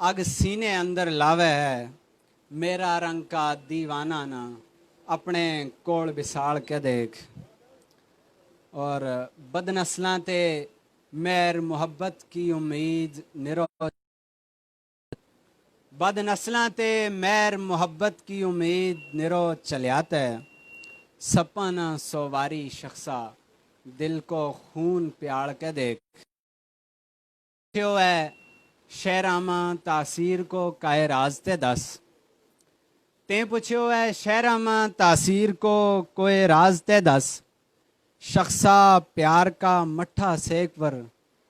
अग सीने अंदर लावे है, मेरा रंग का दीवाना ना अपने कोल बिसाल के देख। और बदनस्लां ते मेर मुहब्बत की उम्मीद निरो, बदनस्लां ते मेर मुहब्बत की उम्मीद निरो चलियात है। सपन सोवारी शख्सा दिल को खून प्याल के देख। है शहरामा तासीर को काए रास्ते दस, ते पूछो है शहरामा तासीर को कोई रास्ते दस। शख्सा प्यार का मट्ठा सेक पर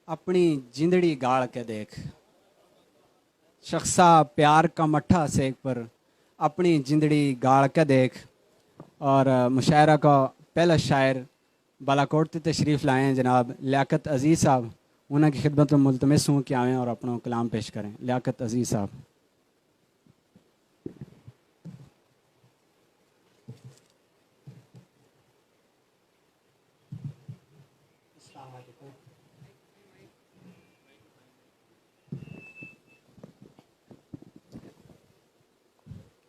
अपनी जिंदड़ी गाड़ के देख। शख्सा प्यार का मट्ठा सेक पर अपनी जिंदड़ी गाड़ के देख। और मुशायरा का पहला शायर बालाकोट से तशरीफ़ लाए हैं जनाब लियाकत अजीज़ साहब। उनकी खिदमत में मुल्तमिस हूँ कि आएँ और अपना कलाम पेश करें। लियाकत अजीज़ साहब।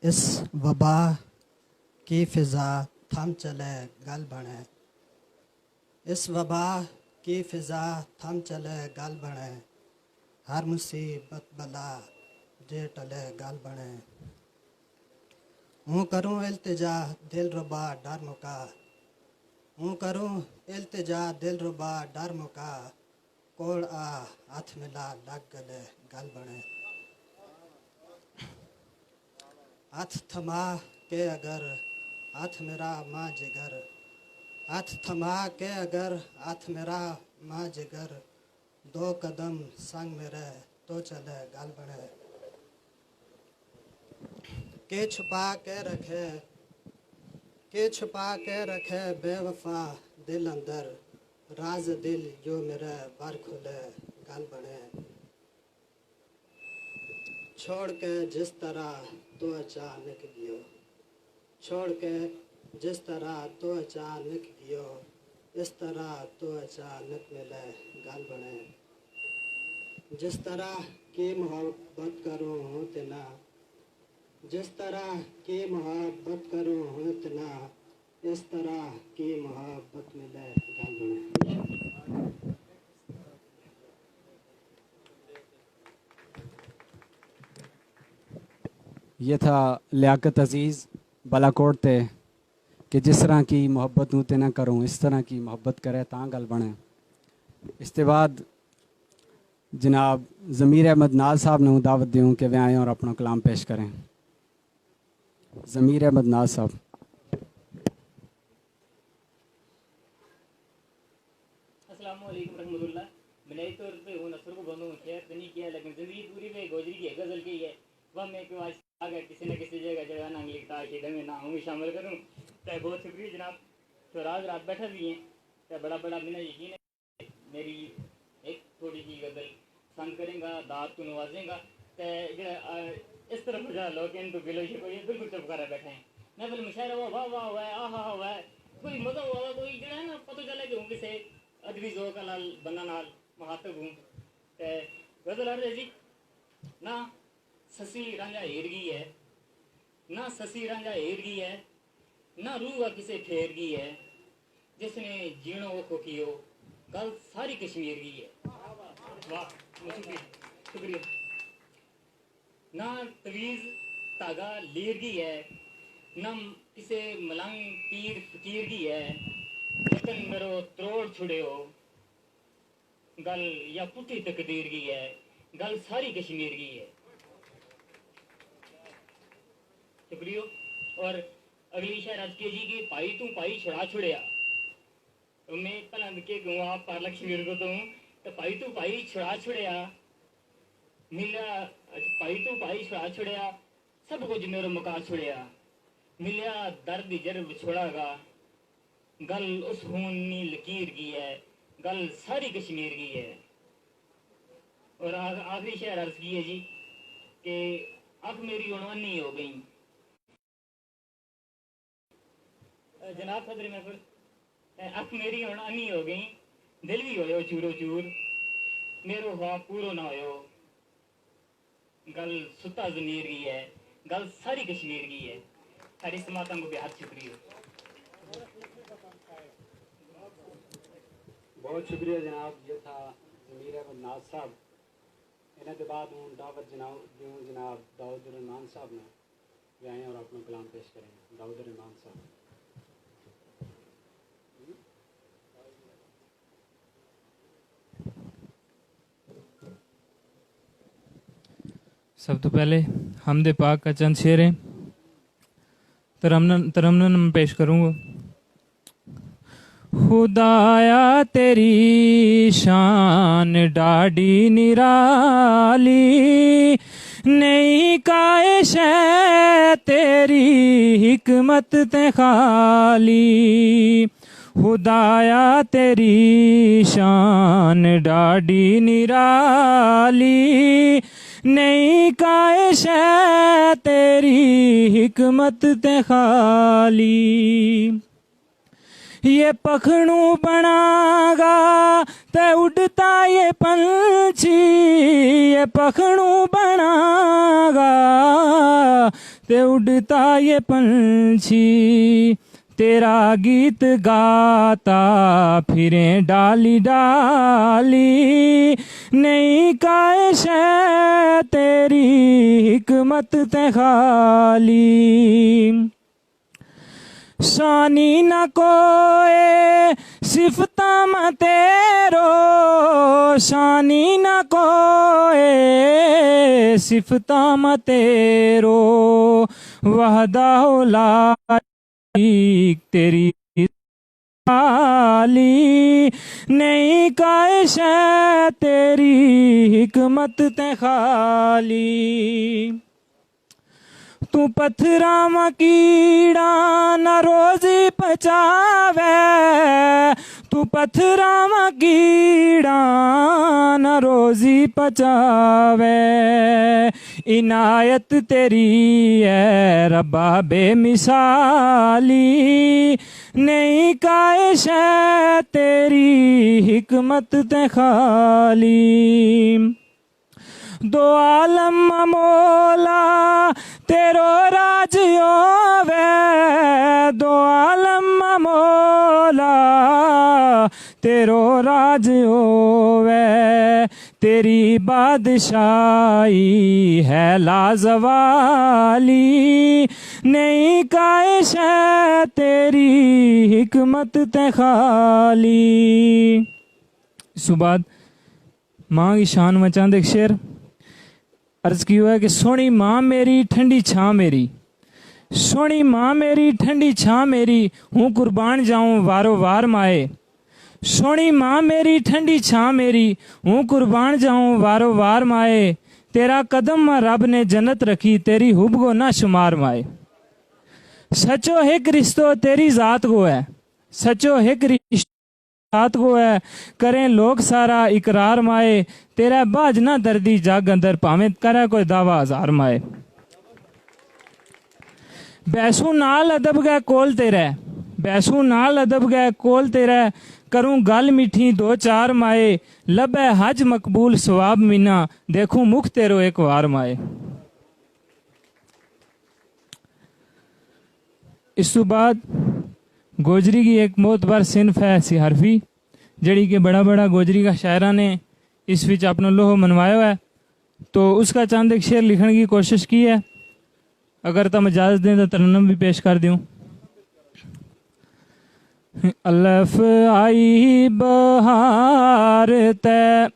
इस वबा की फ़िज़ा थम चले गल बने। इस वबा की फ़िज़ा थम चले गल बने। हर मुसीबत बला जे टले गल बने। हूँ करूँ इल्तिजा दिल रुबा डर मुका। हूँ करूँ इल्तिजा दिल रुबा डर मुका। कोल आ हाथ मिला लग गले गल बने। हाथ थमा के अगर हाथ मेरा माँ जिगर। हाथ थमा के अगर हाथ मेरा माँ जिगर। दो कदम संग मेरे तो चले गल बने। के छुपा के रखे बेवफा दिल अंदर। राज दिल जो मेरे बर खुले गल बने। छोड़ के जिस तरह तो अचानक गियो। छोड़ के जिस तरह तो अचानक गियो। इस तरह तो अचानक मिले गल बने। जिस तरह की मोहब्बत करूँ हूँ तना। जिस तरह की मोहब्बत करूँ हूँ तना। इस तरह की मोहब्बत मिले गल बने। ये था लियाकत अजीज़ बालाकोट ते कि जिस तरह की मोहब्बत नूं ते ना करूँ इस तरह की मोहब्बत करे तां गल बने। इसके बाद जनाब ज़मीर अहमद नाज साहब ने दावत दूँ कि वे आएँ और अपना कलाम पेश करें। ज़मीर अहमद नाज साहब। अस्सलाम वालेकुम रहमतुल्लाह। मैंने तौर पे वो नसर को बंदूं शेयर तो नहीं किया, लेकिन जिंदगी पूरी में गोजरी की गजल की है। वह मैं क्यों आज आ गया किसी न किसी जगह जगह ना लिखता कि मैं ना हूँ शामिल करूँ। तो बहुत शुक्रिया जनाब। तो रात बैठा भी हैं तो बड़ा बड़ा बिना यकीन है मेरी एक थोड़ी सी गजल पसंद करेंगा, दात को नवाजेगा। तो इस तरफ जा लोग इन तो गिलो शिको ये बिल्कुल चुप कर बैठे हैं। मैं बोले मुशायरा हुआ वाह वाह हुआ है आहा हुआ है कोई मजा हुआ कोई जो है ना पता चला कि हूँ किसे अदबी जोक नाल बंदा नाल महातब हूँ। ते गजल अर्ज जी ना ससी रांझा हेरगी है, ना ससी रांझा हेरगी है, ना रूह किसे फेर गई है। जिसने जीणो वो कियो गल सारी कश्मीर की है। वाह शुक्रिया शुक्रिया। ना तवीज़ धागा लीर की है, ना किसे मलंग पीर फकीर की है। वतन मेरो त्रोड़ छुड़े हो गल या पुठी तकदीर की है। गल सारी कश्मीर की है। शुक्रिया। और अगली शायर आज के जी की पाई तू पाई छुड़ा छुड़िया। तो मैं भला के कहूँ आप पार लक्ष्मी को तो पाई तू पाई छुड़ा छुड़िया मिला। पाई तू पाई छुड़ा छुड़िया सब कुछ मेरे मुका छुड़िया। मिलिया दर्द जर छोड़ागा गल उस खूनी लकीर की है। गल सारी कश्मीर की है। और आखिरी शहर अर्ज की है जी कि अब मेरी उनवनी हो गई। जनाब सदर महफिल अब मेरी उनवनी हो गई। दिल भी होयो चूरो चूर मेरो ख्वाब पूरो ना होयो। गल सुता जमीर की है, गल सारी कश्मीर की है। हर इस मातम को बेहद शुक्रिया। बहुत शुक्रिया जनाब। ये था ज़मीर अहमद नाज साहब। इन्हें के बाद हूँ दावत जनाब दाऊद रहमान साहब ने वे आए और अपना कलाम पेश करेंगे। दाऊद रहमान साहब। सब तो पहले हमदे पाक का चंद शेर है, तरन्नुम में पेश करूँगा। खुदाया तेरी शान डाडी निराली, नहीं कायश है तेरी हिकमत ते खाली। खुदाया तेरी शान डाडी निराली, नहीं कायश है तेरी हिकमत ते खाली। ये पखनू बनागा ते उड़ता ये पंछी, ये पखनू बनागा ते उड़ता ये पंछी। तेरा गीत गाता फिरे डाली डाली, नहीं कायश है तेरी हिकमत ते खाली। शानी न कोए सिफता म तेरो, शानी न कोए सिफता म तेरो। वहदा ला तेरी खाली, नहीं कायश है तेरी हिकमत ते खाली। तू पत्थरा म कीड़ा न रोजी पचावे, तू पत्थरा म कीड़ा न रोजी पचावे। इनायत तेरी है रब्बा बेमिसाली, नहीं कायश है तेरी हिकमत ते खाली। दो आलम मौला तेरो राज होवे, दो आलम मौला तेरो राज होवे। तेरी बादशाही है लाजवाली, नहीं कायश है तेरी हिकमत ते खाली। सुबाद माँ की शान में चंद एक शेर अर्ज की हुआ है कि सोनी माँ मेरी ठंडी छाँ मेरी, सोनी माँ मेरी ठंडी छाँ मेरी, हूँ कुर्बान जाऊँ वारो वार माए। सोनी माँ मेरी ठंडी छाँ मेरी, हूँ कुर्बान जाऊँ वारो वार माए। तेरा कदम रब ने जन्नत रखी, तेरी हुब को ना शुमार माए। सचो है रिश्तो तेरी जात को है, सचो है रिश्तो रात को है। करें लोग सारा इकरार माए, तेरा बाज ना दर्दी जाग अंदर, भावें करे कोई दावा हजार माए। बैसू नाल अदब गए कोल तेरा, बैसू नाल अदब गए कोल तेरा। करूं गल मीठी दो चार माए, लबे हज मकबूल सवाब मीना, देखूं मुख तेरो एक वार माए। इस तो बाद गोजरी की एक मोतबर सिनफ है सिहरफी, जड़ी के बड़ा बड़ा गोजरी का शायरा ने इस विच अपना लोहो मनवाया है। तो उसका चंद एक शेर लिखने की कोशिश की है, अगर तुम इजाज़त दें तो तरन्नुम भी पेश कर दूं। अलफ आई बहार तै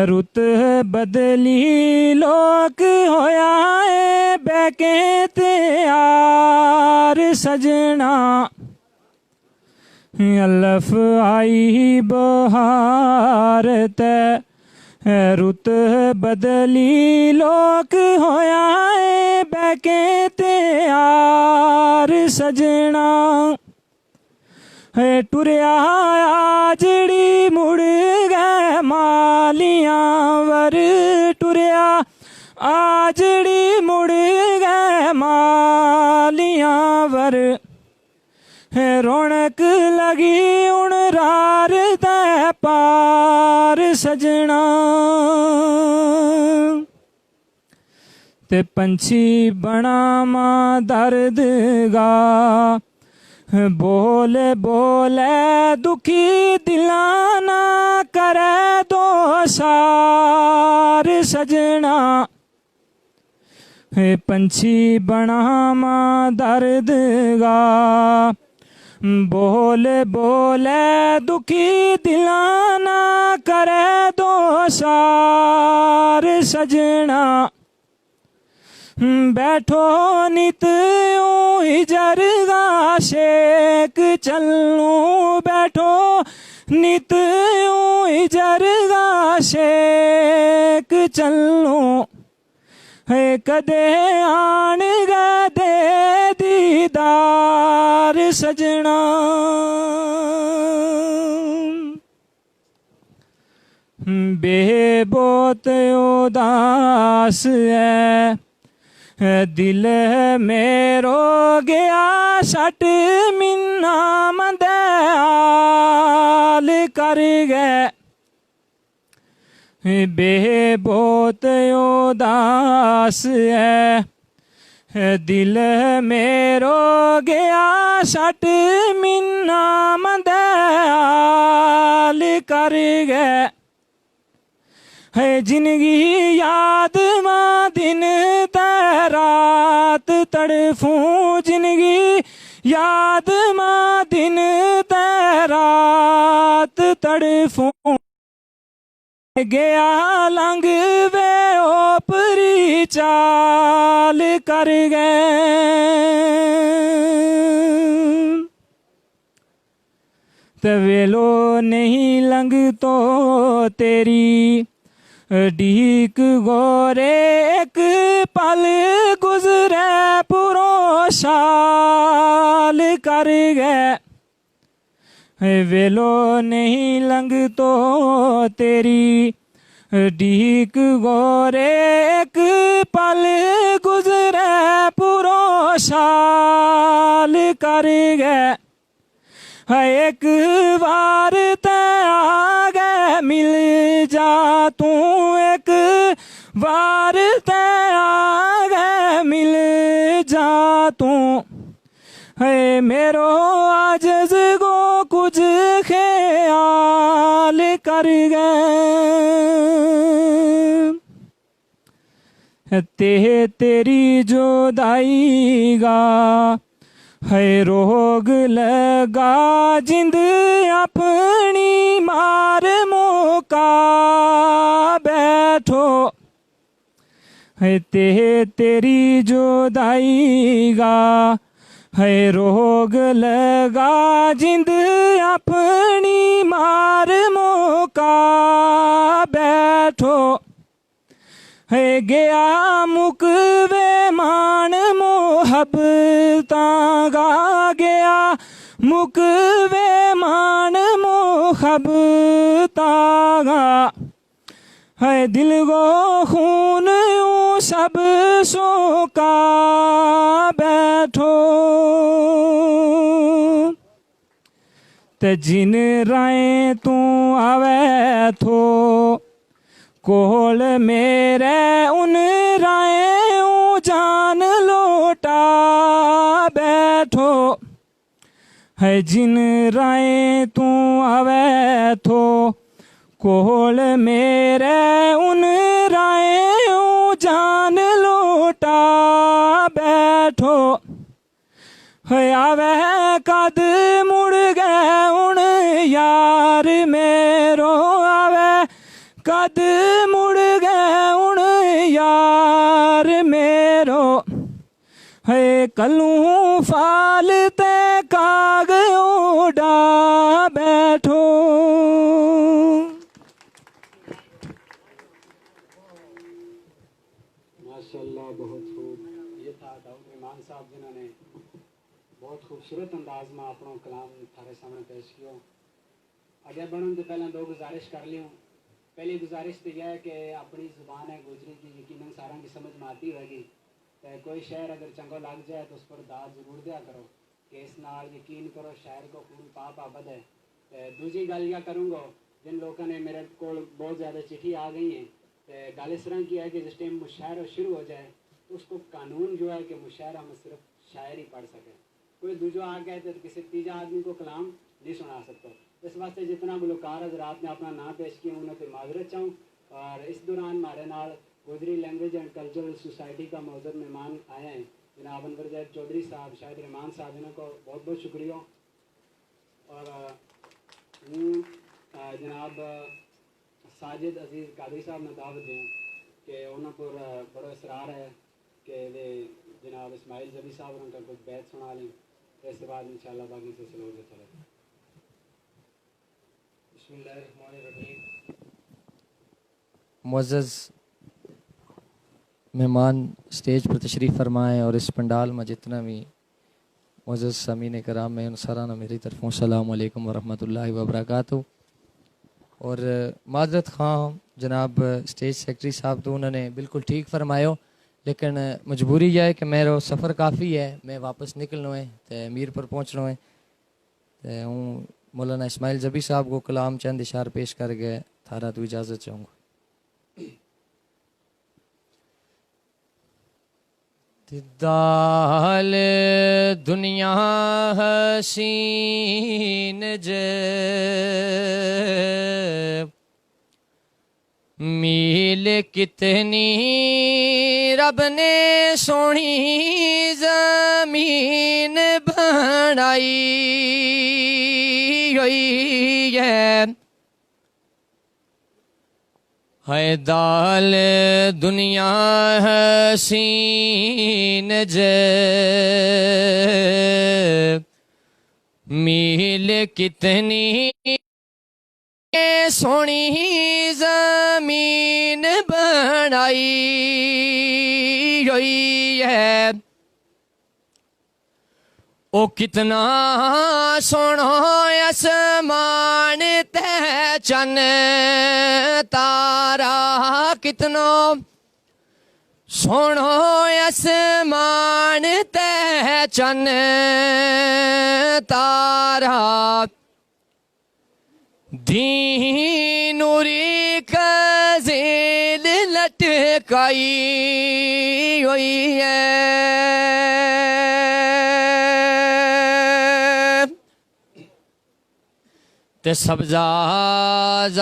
रुत बदली, लोक होया है बैके त्यार सजना। अलफ आई बहार तै रुत बदली, लोक होया है बैके त्यार सजना। है टुरिया आजड़ी मुड़ गए मालियां वर, टुरिया आजड़ी मुड़ गए मालियां वर। है रौनक लगी उन रार दे पार सजना। ते पंछी बनावा दर्द गा बोले बोले दुखी दिलाना करे दो सार सजना पंछी बनावा दर्द गा बोले बोले दुखी दिलाना करे दो सार सजना बैठो नित जरगा शेक चलूं बैठो नित जरगा शेक चलूं है कदे आन दे दीदार सजना बेबोत उदास है दिल मेरो गया सट मिन्ना मंदयाल कर गए बेबोत उदास है दिल मेरो गया सट मिन्ना मंदयाल कर गए है जिंदगी याद मां दिन रात तड़फूं जिंदगी याद मां दिन रात तड़फूं गया लंग वे ओपरी चाल कर गए तवेलो नहीं लंग तो तेरी डीक गोरे एक पल गुजरे पुरो साल कर गए वेलो नहीं लंग तो तेरी डीक गोरे एक पल गुजरे पुरो साल कर गए एक बार ते आगे मिल जा तू एक बार ते आगे मिल जा तू है मेरो आजज को कुछ ख्याल कर गए तेरी जुदाई गा है रोग लगा जिंद अपनी मार मौका बैठो है तेरी जुदाई गा है रोग लगा जिंद अपनी मार मौका बैठो है गया मुकवे मान मोहब्बता गा गया मुकवे मान मोहब्बता गा है दिल को खून यूं सब सोका बैठो ते जिन राय तू आवे थो कोल मेरे उन रायों जान लोटा बैठो है जिन राय तू आवे थो कोल मेरे उन रायों जान लोटा बैठो है आवे कद मुड़ गए उन यार मेरो आवे कद मुड़ गए उन यार मेरो है कलूं फाल ते काग उड़ा बैठो माशाल्लाह बहुत खूब। ये था दाऊद रहमान साहब जिन्होंने बहुत खूबसूरत अंदाज में अपना कलाम थारे सामने पेश किया। आगे बढ़ने से पहले दो गुजारिश कर लियो। पहली गुजारिश तो यह है कि अपनी ज़ुबान है गुजरी की यकीनन सारा की समझ में आती होगी, तो कोई शायर अगर चंगा लग जाए तो उस पर दाद जरूर दिया करो कि इस नाल यकीन करो शायर को खून पाप आबद है। दूसरी गल यह करूँगा, जिन लोगों ने मेरे को बहुत ज़्यादा चिट्ठी आ गई हैं, तो गल इस तरह की है कि जिस टाइम मुशायरा शुरू हो जाए तो उसको कानून जो है कि मुशायरा में सिर्फ शायर ही पढ़ सके, कोई दूजा आ गया तो किसी तीजा आदमी को कलाम नहीं सुना सकता। इस वास्ते जितना गुलकार हजरात ने अपना नाम पेश किया उन्हें माजरत चाहूँ। और इस दौरान हमारे नाल Gojri language and cultural society का मौजूद मेहमान आए हैं जनाब अनवर जैद चौधरी साहब, शाहिद रहमान साहब, इन्हों को बहुत बहुत शुक्रिया। और जनाब साजिद अजीज़ कादरी साहब ने दावत दें कि उन्होंने पर बड़ा इसरार है कि वे जनाब इस्माइल जबी साहब उनका कुछ बैत सुना लें, तो इसके बाद इंशाल्लाह बाकी सिलसिला होगा चलेगा। बिस्मिल्लाहिर्रहमानिर्रहीम। मुअज़्ज़ज़ मेहमान स्टेज पर तशरीफ़ फरमाएँ और इस पंडाल में जितना भी मुअज़्ज़ज़ सामीन कराम में उन सारा ना मेरी तरफ़ों अस्सलामु अलैकुम वरहमतुल्लाहि वबरकातुहू। और माजरत खां जनाब स्टेज सेक्रेटरी साहब तो उन्होंने बिल्कुल ठीक फरमायो, लेकिन मजबूरी यह है कि मेरा सफ़र काफ़ी है, मैं वापस निकलना है तो मीरपुर पहुँचना है। तो हूँ मौलाना इस्माइल जबी साहब को कलाम चंद इशार पेश कर गए, थारा तो इजाज़त चाहूँगा। दाल दुनिया हसीन जे मील कितनी रब ने सोनी जमीन बनाई हुई है। है दाल दुनिया हसीन जे मील कितनी सोनी जमीन बनाई हुई है। ओ कितना सोना आसमान ते चन तारा, कितना सोना आसमान ते चन तारा, दीनूरी कज़ील लटकाई हुई है। ते सब्ज़ार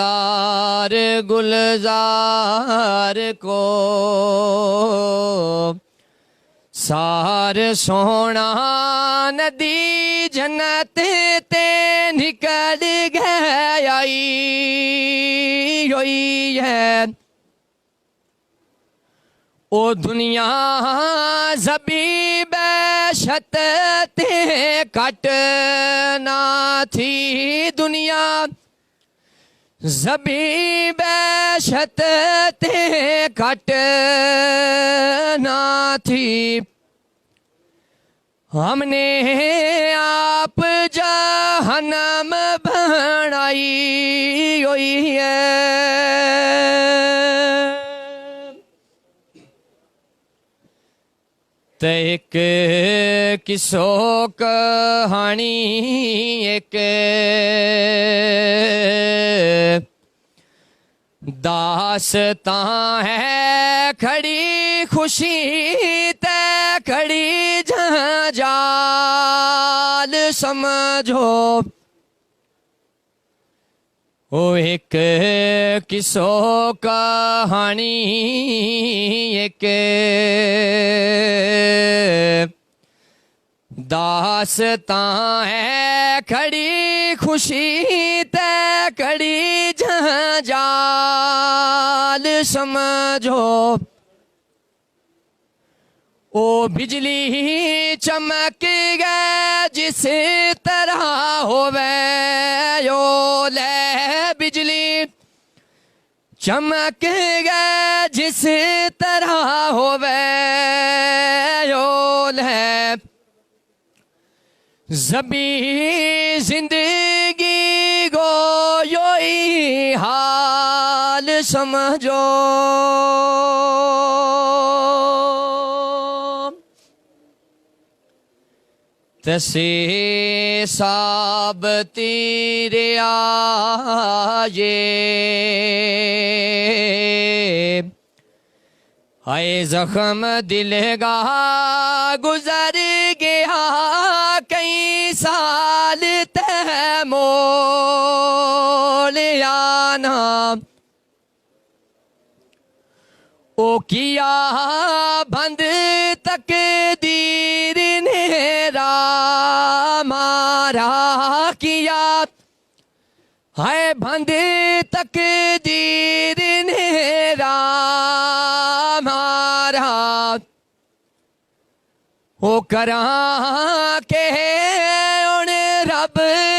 गुलजार को सार सोना नदी जन्नत ते निकल गई हुई है। ओ दुनिया ज़बीब शत ते कट ना थी, दुनिया ज़बीब शत ते कट ना थी। हमने आप जहन्नम बनाई हुई है। ते एक किस्सो कहानी एक दास्तां है, खड़ी खुशी ते खड़ी जंजाल समझो। ओ एक किस्सो कहानी एक दास्तां है, खड़ी खुशी ते खड़ी जंजाल समझो। ओ बिजली चमक गए जिस तरह होवे यो ले, बिजली चमक गए जिस तरह होवे यो ले। ज़बी जिंदगी गो योई हाल समझो। तसे साब तेरे आये हाय जख्म दिल का गुजर गया कई साल तह मोल आना ओ किया बंद तकदीर ने मारा किया है बंद तकदीर ने मारा ओ करा के उन रब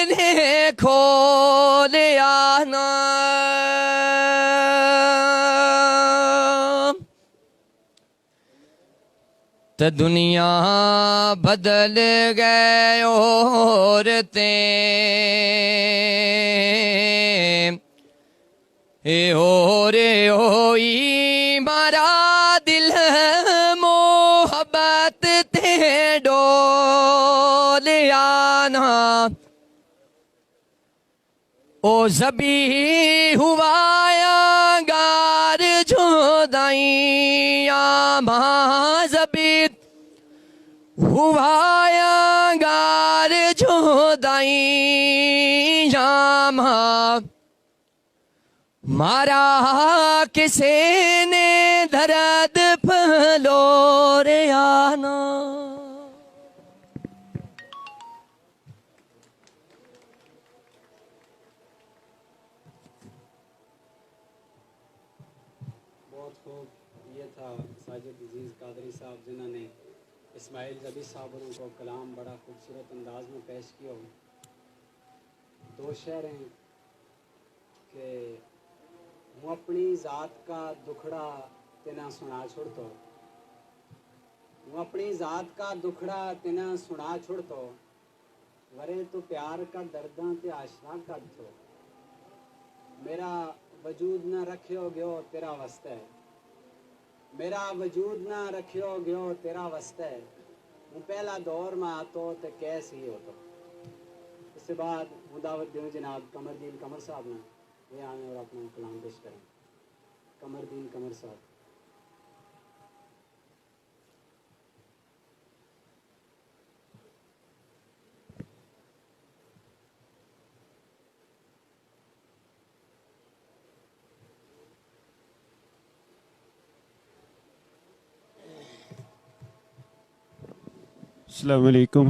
ने खोलिया ना तो दुनिया बदल गए औरतें और होई मारा दिल मोहब्बत ते डोल आना ओ जबी हुआ गार जोदाइया माँ जबी हुआ गार जोदाइया माँ मारा किसे ने दर्द फलोरे आना बहुत खूब। ये था साजिद अजीज़ कादरी साहब जिन्होंने इस्माइल जबी साहब को कलाम बड़ा खूबसूरत अंदाज में पेश किया हो। दो शेर हैं कि हूँ अपनी ज़ात का दुखड़ा तेना सुना छोड़ तो हूँ अपनी ज़ात का दुखड़ा तेना सुना छोड़ तो वरे तो प्यार का दर्दा ते आशना कर तो मेरा वजूद न रखियो गयो तेरा वस्ते है मेरा वजूद न रखियो गयो तेरा वस्ते है हूँ पहला दौर में आतो तो कैसे ही हो तो। इसके बाद हूँ दावत दूँ जनाब कमरदीन कमर साहब ने ये आने और अपना कलाम पेश करें। कमरदीन कमर साहब। अस्सलाम वालेकुम।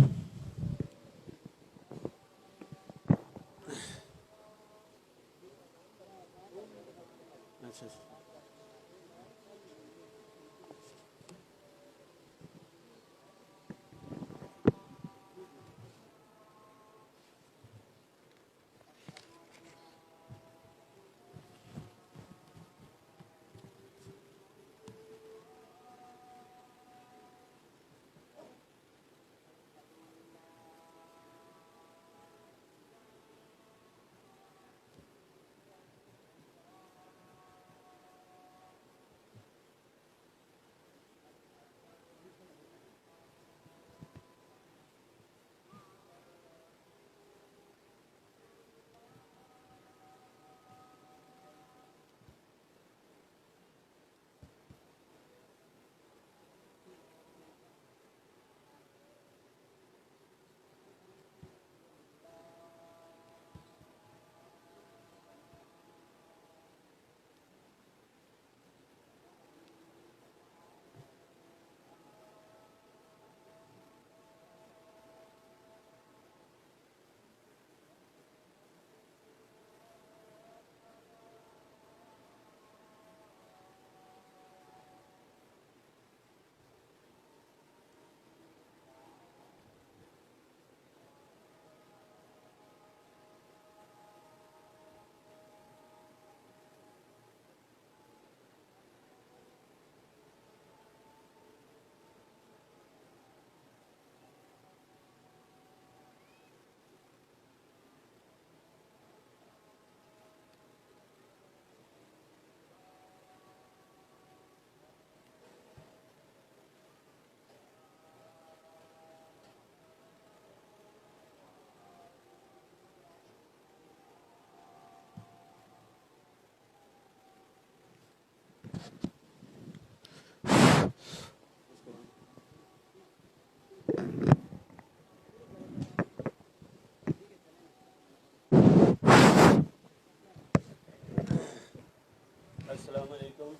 अस्सलाम वालेकुम।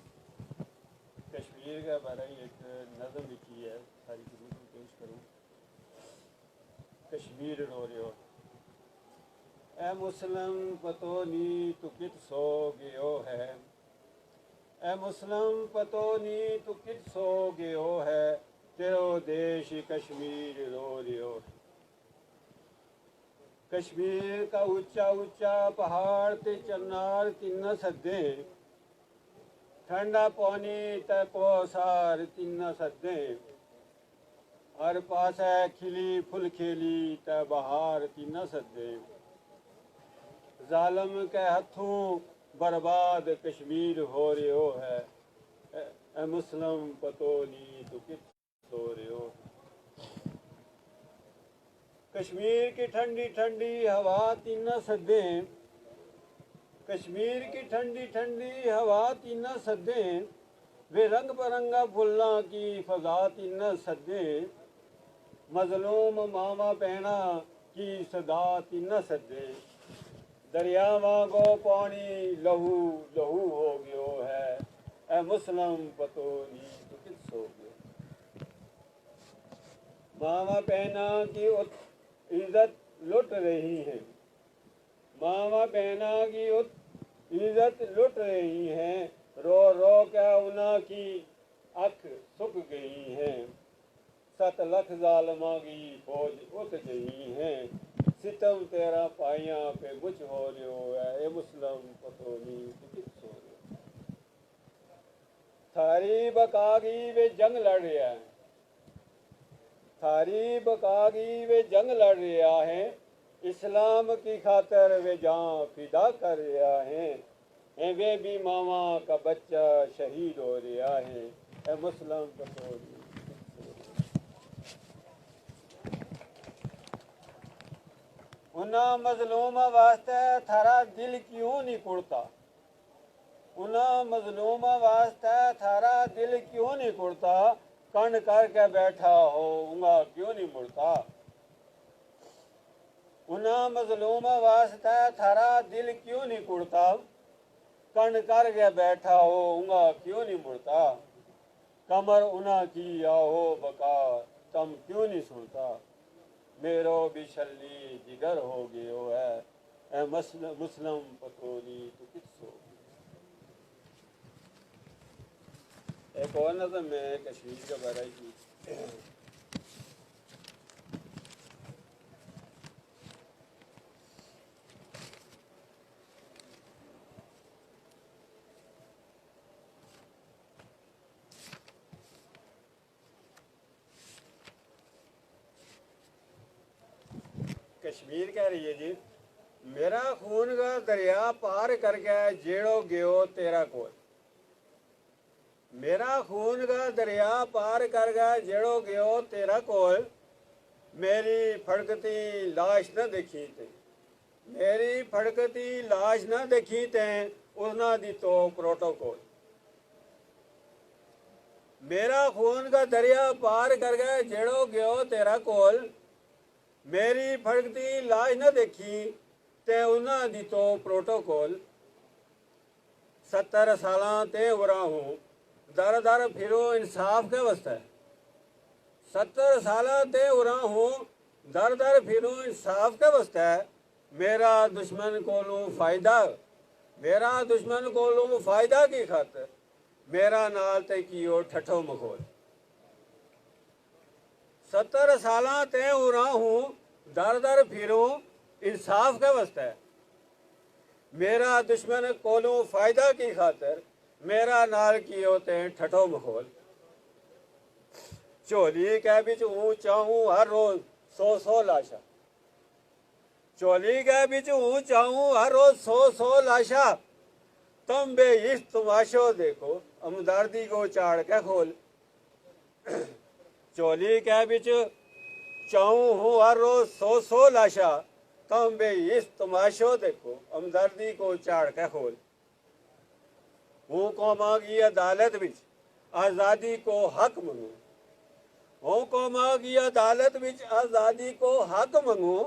कश्मीर का बारे में एक नज़म लिखी है, सारी ज़रूर पेश करूँ। कश्मीर रो रहे हो ए मुस्लिम पतो नी तू कित सो गयो है, ए मुस्लिम पतो नी तू कित सो गयो है, तेरो देश कश्मीर रो रहे हो। कश्मीर का ऊंचा ऊंचा पहाड़ ते चन्नार तिन्न सदे, ठंडा पानी ते कोसार तिन्न सदे, हर पास है खिली फुल खेली ते बहार तिन्न सदे। जालम के हथों बर्बाद कश्मीर हो रहे है, ए मुस्लिम पतो नी तू कित सो रहे हो। कश्मीर की ठंडी ठंडी हवा तीन सदे, कश्मीर की ठंडी ठंडी हवा तीन सदे, वे रंग बिरंगा फुल्ला की फजा तीन सदे, मजलूम मामा पहना की सदा तीन सदे। दरियावां को पानी लहू लहू हो गयो है, ए मुस्लिम पतो नी तू कित सो गयो। मामा पहना की इज्जत लुट रही है, मामा बहना की इज्जत लुट रही है, रो रो के उना की अख सुख गई है। 7 लाख जालमा की फौज उठ गई है, सितम तेरा पाइया पे बुझ हो रहो है, ए मुस्लिम पतो नी तू कित सो रहो। थारी बकागी वे जंग लड़ रहा है, थारी बकागी वे जंग लड़ रहा है, इस्लाम की खातर वे जान फिदा कर रहा है, वे भी मामा का बच्चा शहीद हो रहा है, ए मुस्लिम पतो नी। उना मजलूम वास्ते थारा दिल क्यों नहीं कुड़ता, उना मजलूम वास्ते थारा दिल क्यों नहीं कुड़ता, कण करके बैठा हो उंगा क्यों नहीं मुड़ता। उना मजलूम वास्ते थारा दिल क्यों नहीं कुड़ता, कण करके बैठा हो उंगा क्यों नहीं मुड़ता। कमर उना की आओ बका तम क्यों नहीं सुनता, मेरो भी शल्ली जिगर हो गयो है, ए मुस्लिम पतो नी तू कित सो। एक और नज़म में कश्मीर के बारे की। कश्मीर कह रही है जी, मेरा खून का दरिया पार करके जेड़ो गयो तेरा कोल, मेरा खून का दरिया पार कर गया जेड़ो गयो तेरा कोल, मेरी फड़कती लाश न देखी ते, मेरी फड़कती लाश न देखी ते, उसना दी तो प्रोटोकॉल। मेरा खून का दरिया पार कर गया जेड़ो गयो तेरा कोल, मेरी फड़कती लाश न देखी ते उसना दी तो प्रोटोकॉल। 70 सालां ते उरा हूँ दर दर फिरो इंसाफ के वास्ते, 70 साल ते उरा हूँ दर दर फिरो इंसाफ के वास्ते, मेरा दुश्मन कोलों फायदा, मेरा दुश्मन कोलों फायदा की खातर, मेरा नाल ते कियो ठठो मखोल। 70 साल ते उरा हूँ दर दर फिरो इंसाफ के वास्ते, मेरा दुश्मन कोलों फायदा की खातर, मेरा नाल की होते हैं ठठो मखोल। चोली के बिच ऊंचा हूँ हर रोज 100 लाशा, चोली के बिच ऊंचा हूँ हर रोज 100 लाशा, तुम बे इस तमाशो देखो हमदर्दी को चाड़ के खोल। चोली के बिच चाहूँ हूँ हर रोज 100 लाशा, तुम बे इस तमाशो देखो हमदर्दी को चाड़ के खोल। हूँ कौमा की अदालत विच आज़ादी को हक मंगू, हूँ कौमा की अदालत विच आज़ादी को हक मंगू,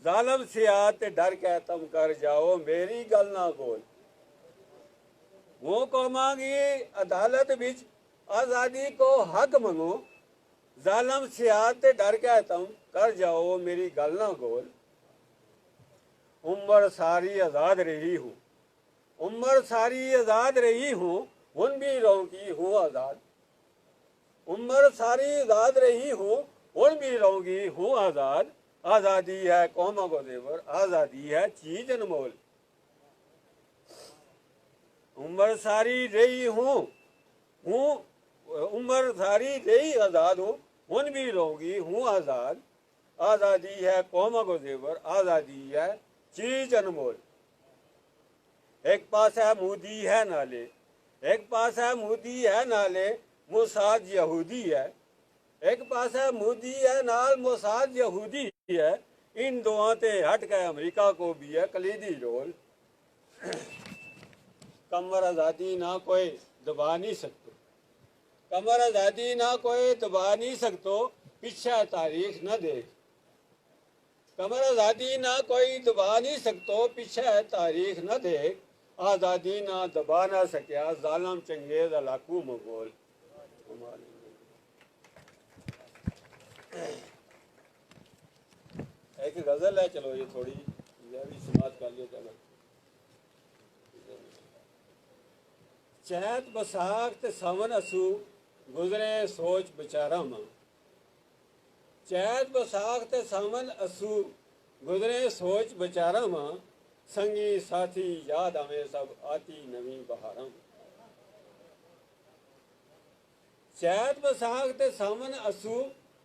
जालम सियात डर के तुम कर जाओ मेरी गल ना बोल। वो कौमांगी अदालत बिच आज़ादी को हक मंगो, जालम सियात ते डर के तुम कर जाओ मेरी गल ना गोल। उम्र सारी आज़ाद रही हूँ, उम्र सारी आज़ाद रही हूँ, उन भी रहूंगी हूँ आज़ाद। उम्र सारी आज़ाद रही हूँ, उन भी रहूंगी हूँ आज़ाद। आज़ादी है कौमों को जेवर, आज़ादी है चीज अनमोल। उम्र सारी रही हूँ उम्र सारी रही आज़ाद हूँ, उन भी रहूंगी हूँ आज़ाद। आज़ादी है कौमों को जेवर, आज़ादी है चीज अनमोल। एक पास है मोदी है नाले, एक पास है मोदी है नाले, मोसाद यहूदी है। एक पास है मोदी है नाल, मोसाद यहूदी है। इन दोआं ते हट के अमेरिका को भी है कलीदी रोल। कमर आज़ादी ना कोई दबा नहीं सकतो, कमर आज़ादी ना कोई दबा नहीं सकतो, पीछे तारीख न देख। कमर आज़ादी ना कोई दबा नहीं सकतो, पीछे तारीख न देख। आज़ादी ना दबा ना सकिया, जालम चंगेज अलाकू मंगोल। एक गजल है, चलो ये थोड़ी यह भी समाप्त कर लिया। चलो चैत बसाख ते सावन असू, गुजरे सोच बेचारा मां। चैत बसाख ते सावन असू, गुजरे सोच बेचारा मां। संगी साथी याद आवे सब, आती नवी बहारां। चैत बसाख ते सावन असू,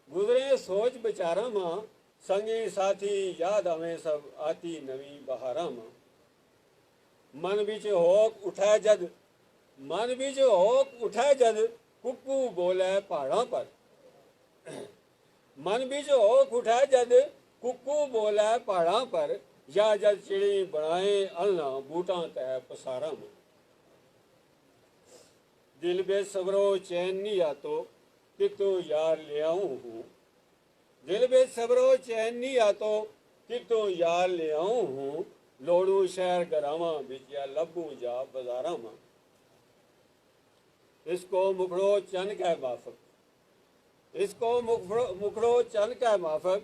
गुजरे सोच बेचारा मां। संगी साथी याद आवे सब, आती नवी बहारां मां। मन बिच होक उठै जद, मन बिच होक उठै जद, कुक्कू बोले पहाड़ां पर। मन बिच होक उठै जद, कुक्कू बोले पहाड़ां पर। या जद चिड़ी बनाए अलना, बूटां तै पसारां में। दिल बेसब्रो चैन नहीं आतो, कितो यार ले आऊं हूँ। दिल बेसब्रो चैन नहीं आतो, कितो यार ले आऊं हूँ। लोड़ू शहर गरावा बिच, या लब्बू जा बाजारा में। इसको मुखड़ो चन कै माफक, इसको मुखड़ो चन कै माफक,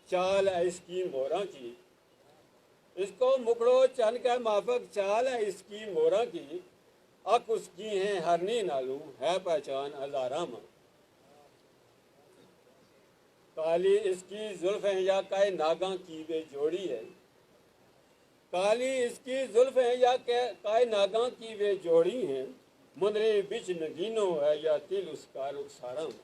चाल है इसकी मोरा की। इसको मुखड़ो चन कै माफक, चाल है इसकी मोरा की। अक उसकी है हरनी नालू, है पहचान हजारा में। काली इसकी जुल्फें या काय नागा की वे जोड़ी है। काली इसकी जुल्फें या काय नागा की वे जोड़ी हैं। मुंदरी बिच नगीनो है, या तिल उसका रुखसारा में।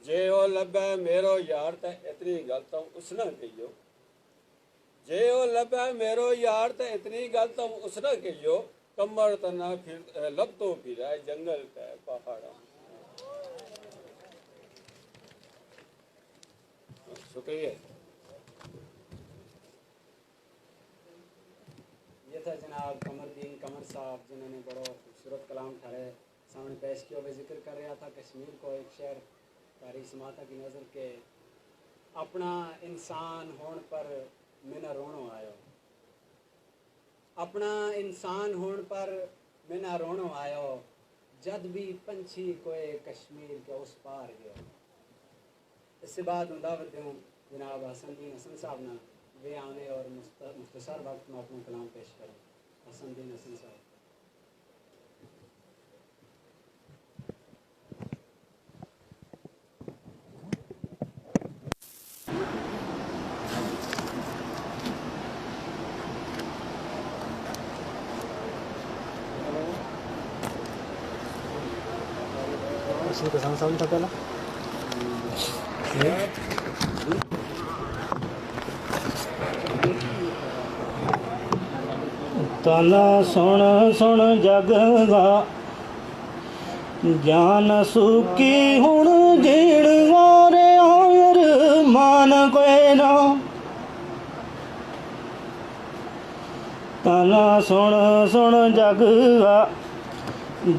जे ओ लब्बे मेरो यार ते इतनी गल तो उसने कहियो। जे ओ लब्बे मेरो यार ते इतनी गल तो उसने कहियो। कमर तना फिर लब तो फिर जंगल ते पहाड़ा। शुक्रिया। ये था जनाब कमरदीन कमर साहब, जिन्होंने बड़ा खूबसूरत कलाम ठारे सामने पेश किया। वह जिक्र कर रहा था कश्मीर को, एक शहर तारीख समाता की नज़र के अपना इंसान होने पर मैंने रोनो आयो। अपना इंसान होने पर मैंने रोनो आयो, जद भी पंछी कोई कश्मीर के उस पार गया। इससे बाद दावत दूँ जनाब हसनदीन हसन साहब ना, वे आने और मुख्तसर वक्त में अपना कलाम पेश करें। हसनदीन हसन साहब। था पहला ताना सुन सुन जग दा, जान सुकी हुण जीण वारे आयर मान कोई ना। ताना सुन सुन जग दा,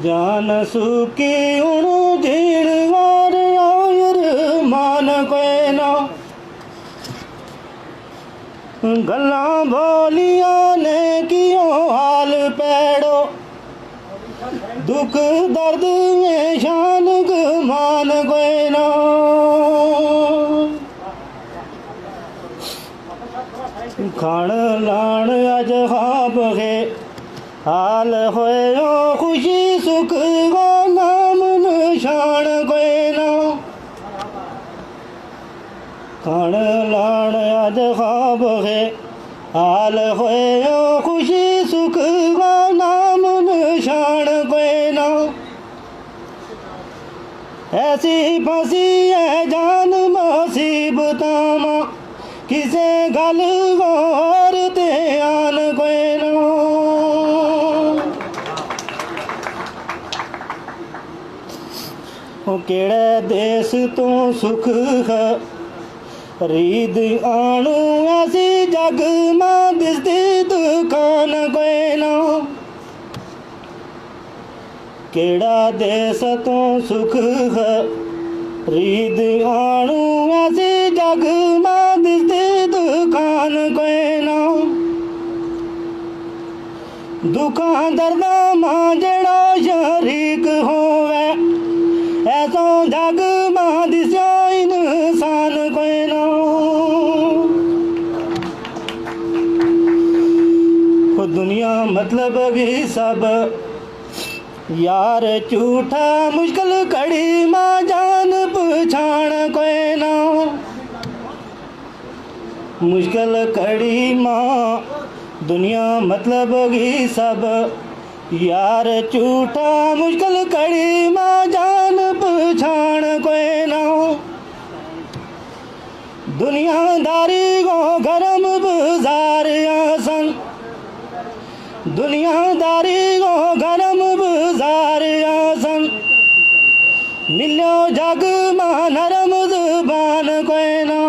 जान सुकी हुण जीण वारे आयर मान कोई ना। गल्लां भोलियां ने कियो हाल पैड़ो दुख दर्द में शान गुमान कोई ना खान लान अज खाब है हाल होयो खुशी सुख को नाम निशान कोई ना खान लान अज खाब है हाल होयो खुशी सुख को नाम निशान कोई ना ऐसी फंसी है जान मुसीबतां किसे गल गौर ते आन कोई ना ओ केड़े देश तो सुख है रीद आणू ऐसी जग मां दिसदी दुकान कोई ना केड़ा देश तो सुख है रीद आणू ऐसी जग मां दिसदी दुकान कोई ना दुखां दर्दां मां जेड़ा शरीक होवे ऐसो जग मां दिस्यो इंसान कोई ना ओ दुनिया मतलब भी सब यार झूठा मुश्किल कड़ी मां जान पछाण कोई ना मुश्किल कड़ी मां दुनिया मतलब ही सब यार झूठा मुश्किल कड़ी मां जान पछाण कोई ना दुनियादारी को गरम बाजार आसन दुनियादारी को गरम बाजार आसन मिलो जग मां नरम जुबान कोई ना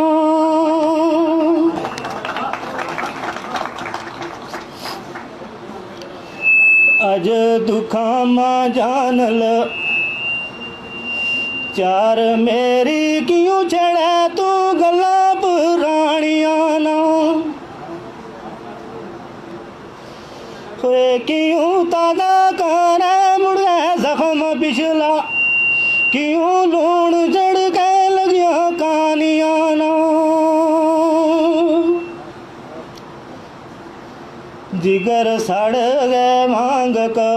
अज दुखा मां जानल चार मेरी क्यों छड़ा तू गला पुरानिया ना क्यों ताजा कर मुड़े जख्म पिछला क्यों लूण चढ़ के लगिया कानिया ना जिगर सड़ गए मांग का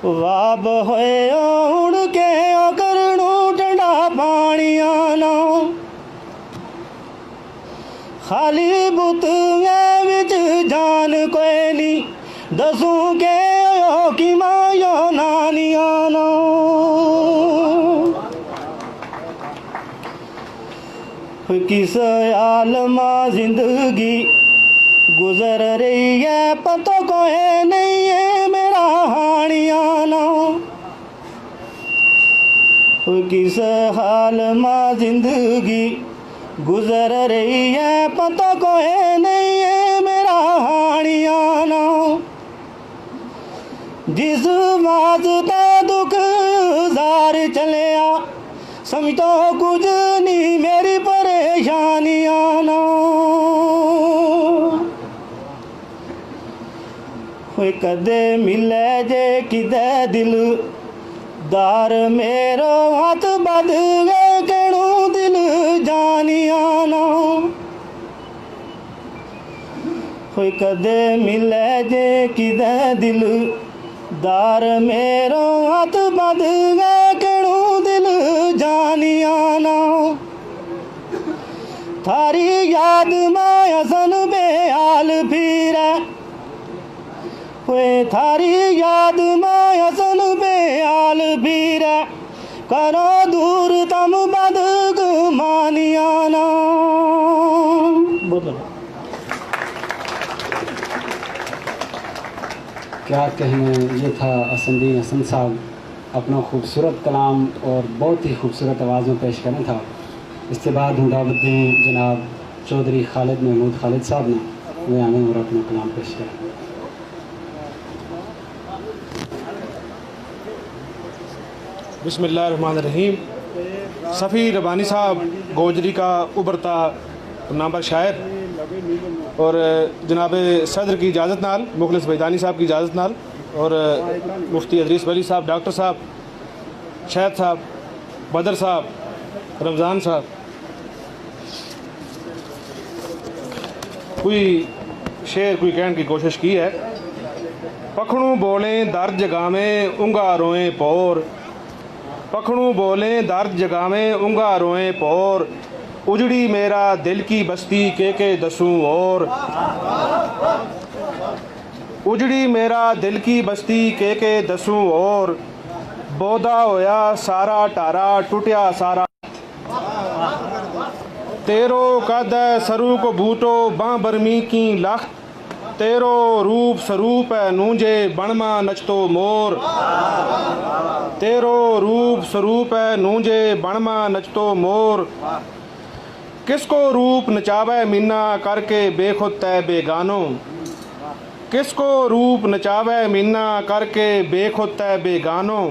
वाब होए उड़ के करनू ठंडा पानिया ना खाली बुत विच जान कोई नहीं दसूं के यो कि मां यो नानिया ना किस आलमा जिंदगी गुजर रही है पता कोई नहीं है मेरा हानिया ना किस हाल मां जिंदगी गुजर रही है पता कोई नहीं है मेरा हानिया ना जिस वास्ते दुख जार चलिया समझ तो कुछ नहीं मेरी परेशानिया ना कदे मिले जे किदे दिल दार मेरो हाथ बद गए केणू दिल जानिया ना कदे मिले जे किदे दिल दार मेरो हाथ बद गए केणू दिल जानिया ना थारी याद माया सन बेहाल फिर थारी याद माया सन बेहाल फिर करो दूर तम बद गुमानिया ना क्या कहने। ये था असदुद्दीन हसन साहब अपना खूबसूरत कलाम और बहुत ही खूबसूरत आवाज़ों पेश करना था। इसके बाद हम दावत दें जनाब चौधरी खालिद महमूद खालिद साहब ने वे आने और अपना कलाम पेश करें। बिस्मिल्लाहिर्रहमानिर्रहीम। सफ़ी रबानी साहब गोजरी का उभरता नामवर शायर और जनाब सदर की इजाज़त नाल, मुखलिस बैदानी साहब की इजाज़त नाल और मुफ्ती अदरीस वली साहब, डॉक्टर साहब, शहद साहब, बदर साहब, रमज़ान साहब, कोई शेर कोई कहने की कोशिश की है। पखड़ू बोलें दर्द जगावें उंगा रोएं पौर, पखड़ू बोलें दर्द जगावें उंगा रोएं पौर, उजड़ी मेरा दिल की बस्ती के दसूं और, उजड़ी मेरा दिल की बस्ती के दसूं और, बोदा होया सारा टारा टुटिया सारा, तेरो कद सरू को बूटो बां बरमी की लख, तेरो रूप स्वरूप है नूंजे बणमा नचतो मोर, तेरो रूप स्वरूप है नूंजे बणमा नचतो मोर, किसको रूप नचावे मीना करके बेखुद तय बेगानो, किसको रूप नचावे मीना करके बेखुद तय बेगानो,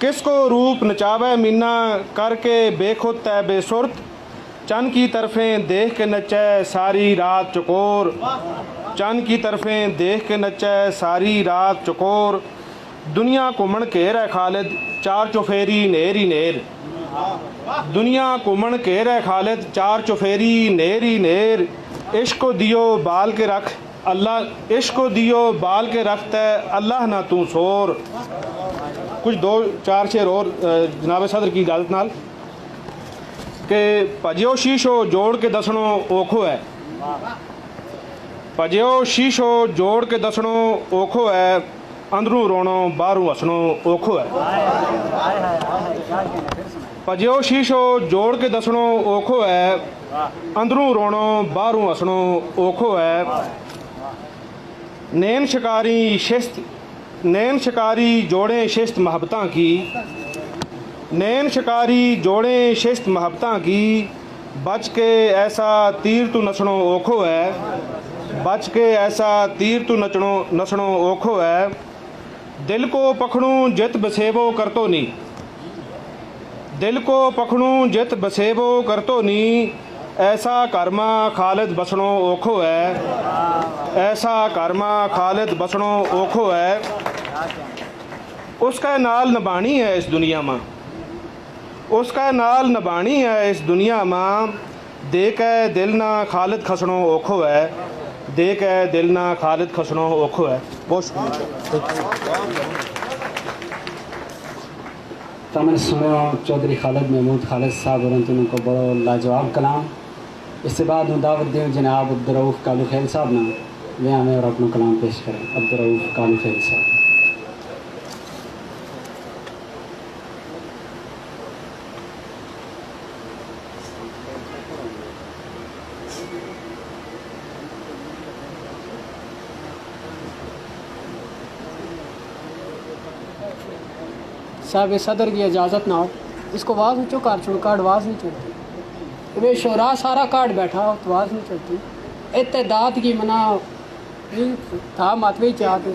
किसको रूप नचावे मीना करके बेखुद तय बेसुरत, चन की तरफें देख के नचे सारी रात चकोर, चन की तरफें देख के नचे सारी रात चकोर, दुनिया घूमन घेर है खालिद चार चुफेरी नेर ही नेर, दुनिया घूमन घेर है खालिद चार चुफेरी नेर ही नेर, इश्क दियो बाल के रख अल्लाह, इश्क दियो बाल के रखता अल्लाह ना तू सोर। कुछ दो चार शेर और जनाब सदर की इजाज़त नाल कि भजियो शीशो जोड़ के दसणो औखो है, भजियो शीशो जोड़ के दसणो औखो है, अंदरों रोनो बाहरों हसणो औखो है, भजियो शीशो जोड़ के दसणो औखो है, अंदरों रोनो बाहरों हसणो औखो है, नैन शिकारी शिस्त, नैन शिकारी जोड़ें शिस्त मोहब्बतां की, नैन शिकारी जोड़ें शिस्त मोहब्बतां की, बच के ऐसा तीर तू नसणो औखो है, बच के ऐसा तीर तू नसणो औखो है, दिल को पखड़ूं जित बसेवो करतो नी, दिल को पखड़ूं जित बसेवो करतो नी, ऐसा कर्मा खालिद बसणो औखो है, ऐसा कर्मा खालिद बसणो औखो है, उसका नाल नबानी है इस दुनिया में, उसका नाल नबानी है इस दुनिया में, देख है दिल ना खालिद खसणो औखो है, देख है दिल ना खालिद खसणो औखो है। बहुत शुक्रिया। तमन सुनो चौधरी खालिद महमूद खालिद साहब और उनको बड़ो लाजवाब कलाम। इसके बाद मैं दावत दूँ जनाब अब्दुर्रऊफ कालू खेल साहब ना वे हमें और अपना कलाम पेश करें। अब्दुर्रऊफ कालू खेल साहब। साहब सदर की इजाज़त ना हो इसको आवाज़ ऊँचो कर छोड़ कार्ड आवाज़ नहीं चलती, वे शोरा सारा कार्ड बैठा हो तो आवाज़ नहीं चलती, इत्तेदाद की मना था मातवी चाहते।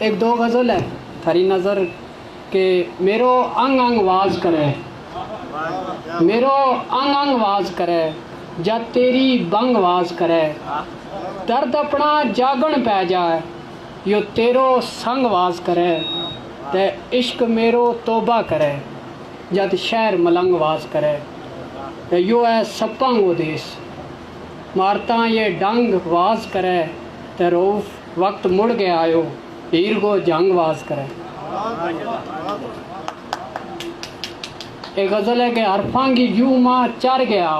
एक दो गज़ल है थारी नज़र के मेरो अंग अंग आवाज़ करे, मेरो अंग अंग आवाज़ करे, जब तेरी बंग आवाज़ करे, दर्द अपना जागण पै जाए, यो तेरो संग वाज करे, ते इश्क मेरो तोबा करे, जद शहर मलंग वाज करे, ते यो है सप्पंग देश, मारता ये डंग वाज करे, ते रऊफ वक्त मुड़ गया आयो, हीर को जंग वाज करे। एक गज़ल है कि हरफां की जू माँ चर गया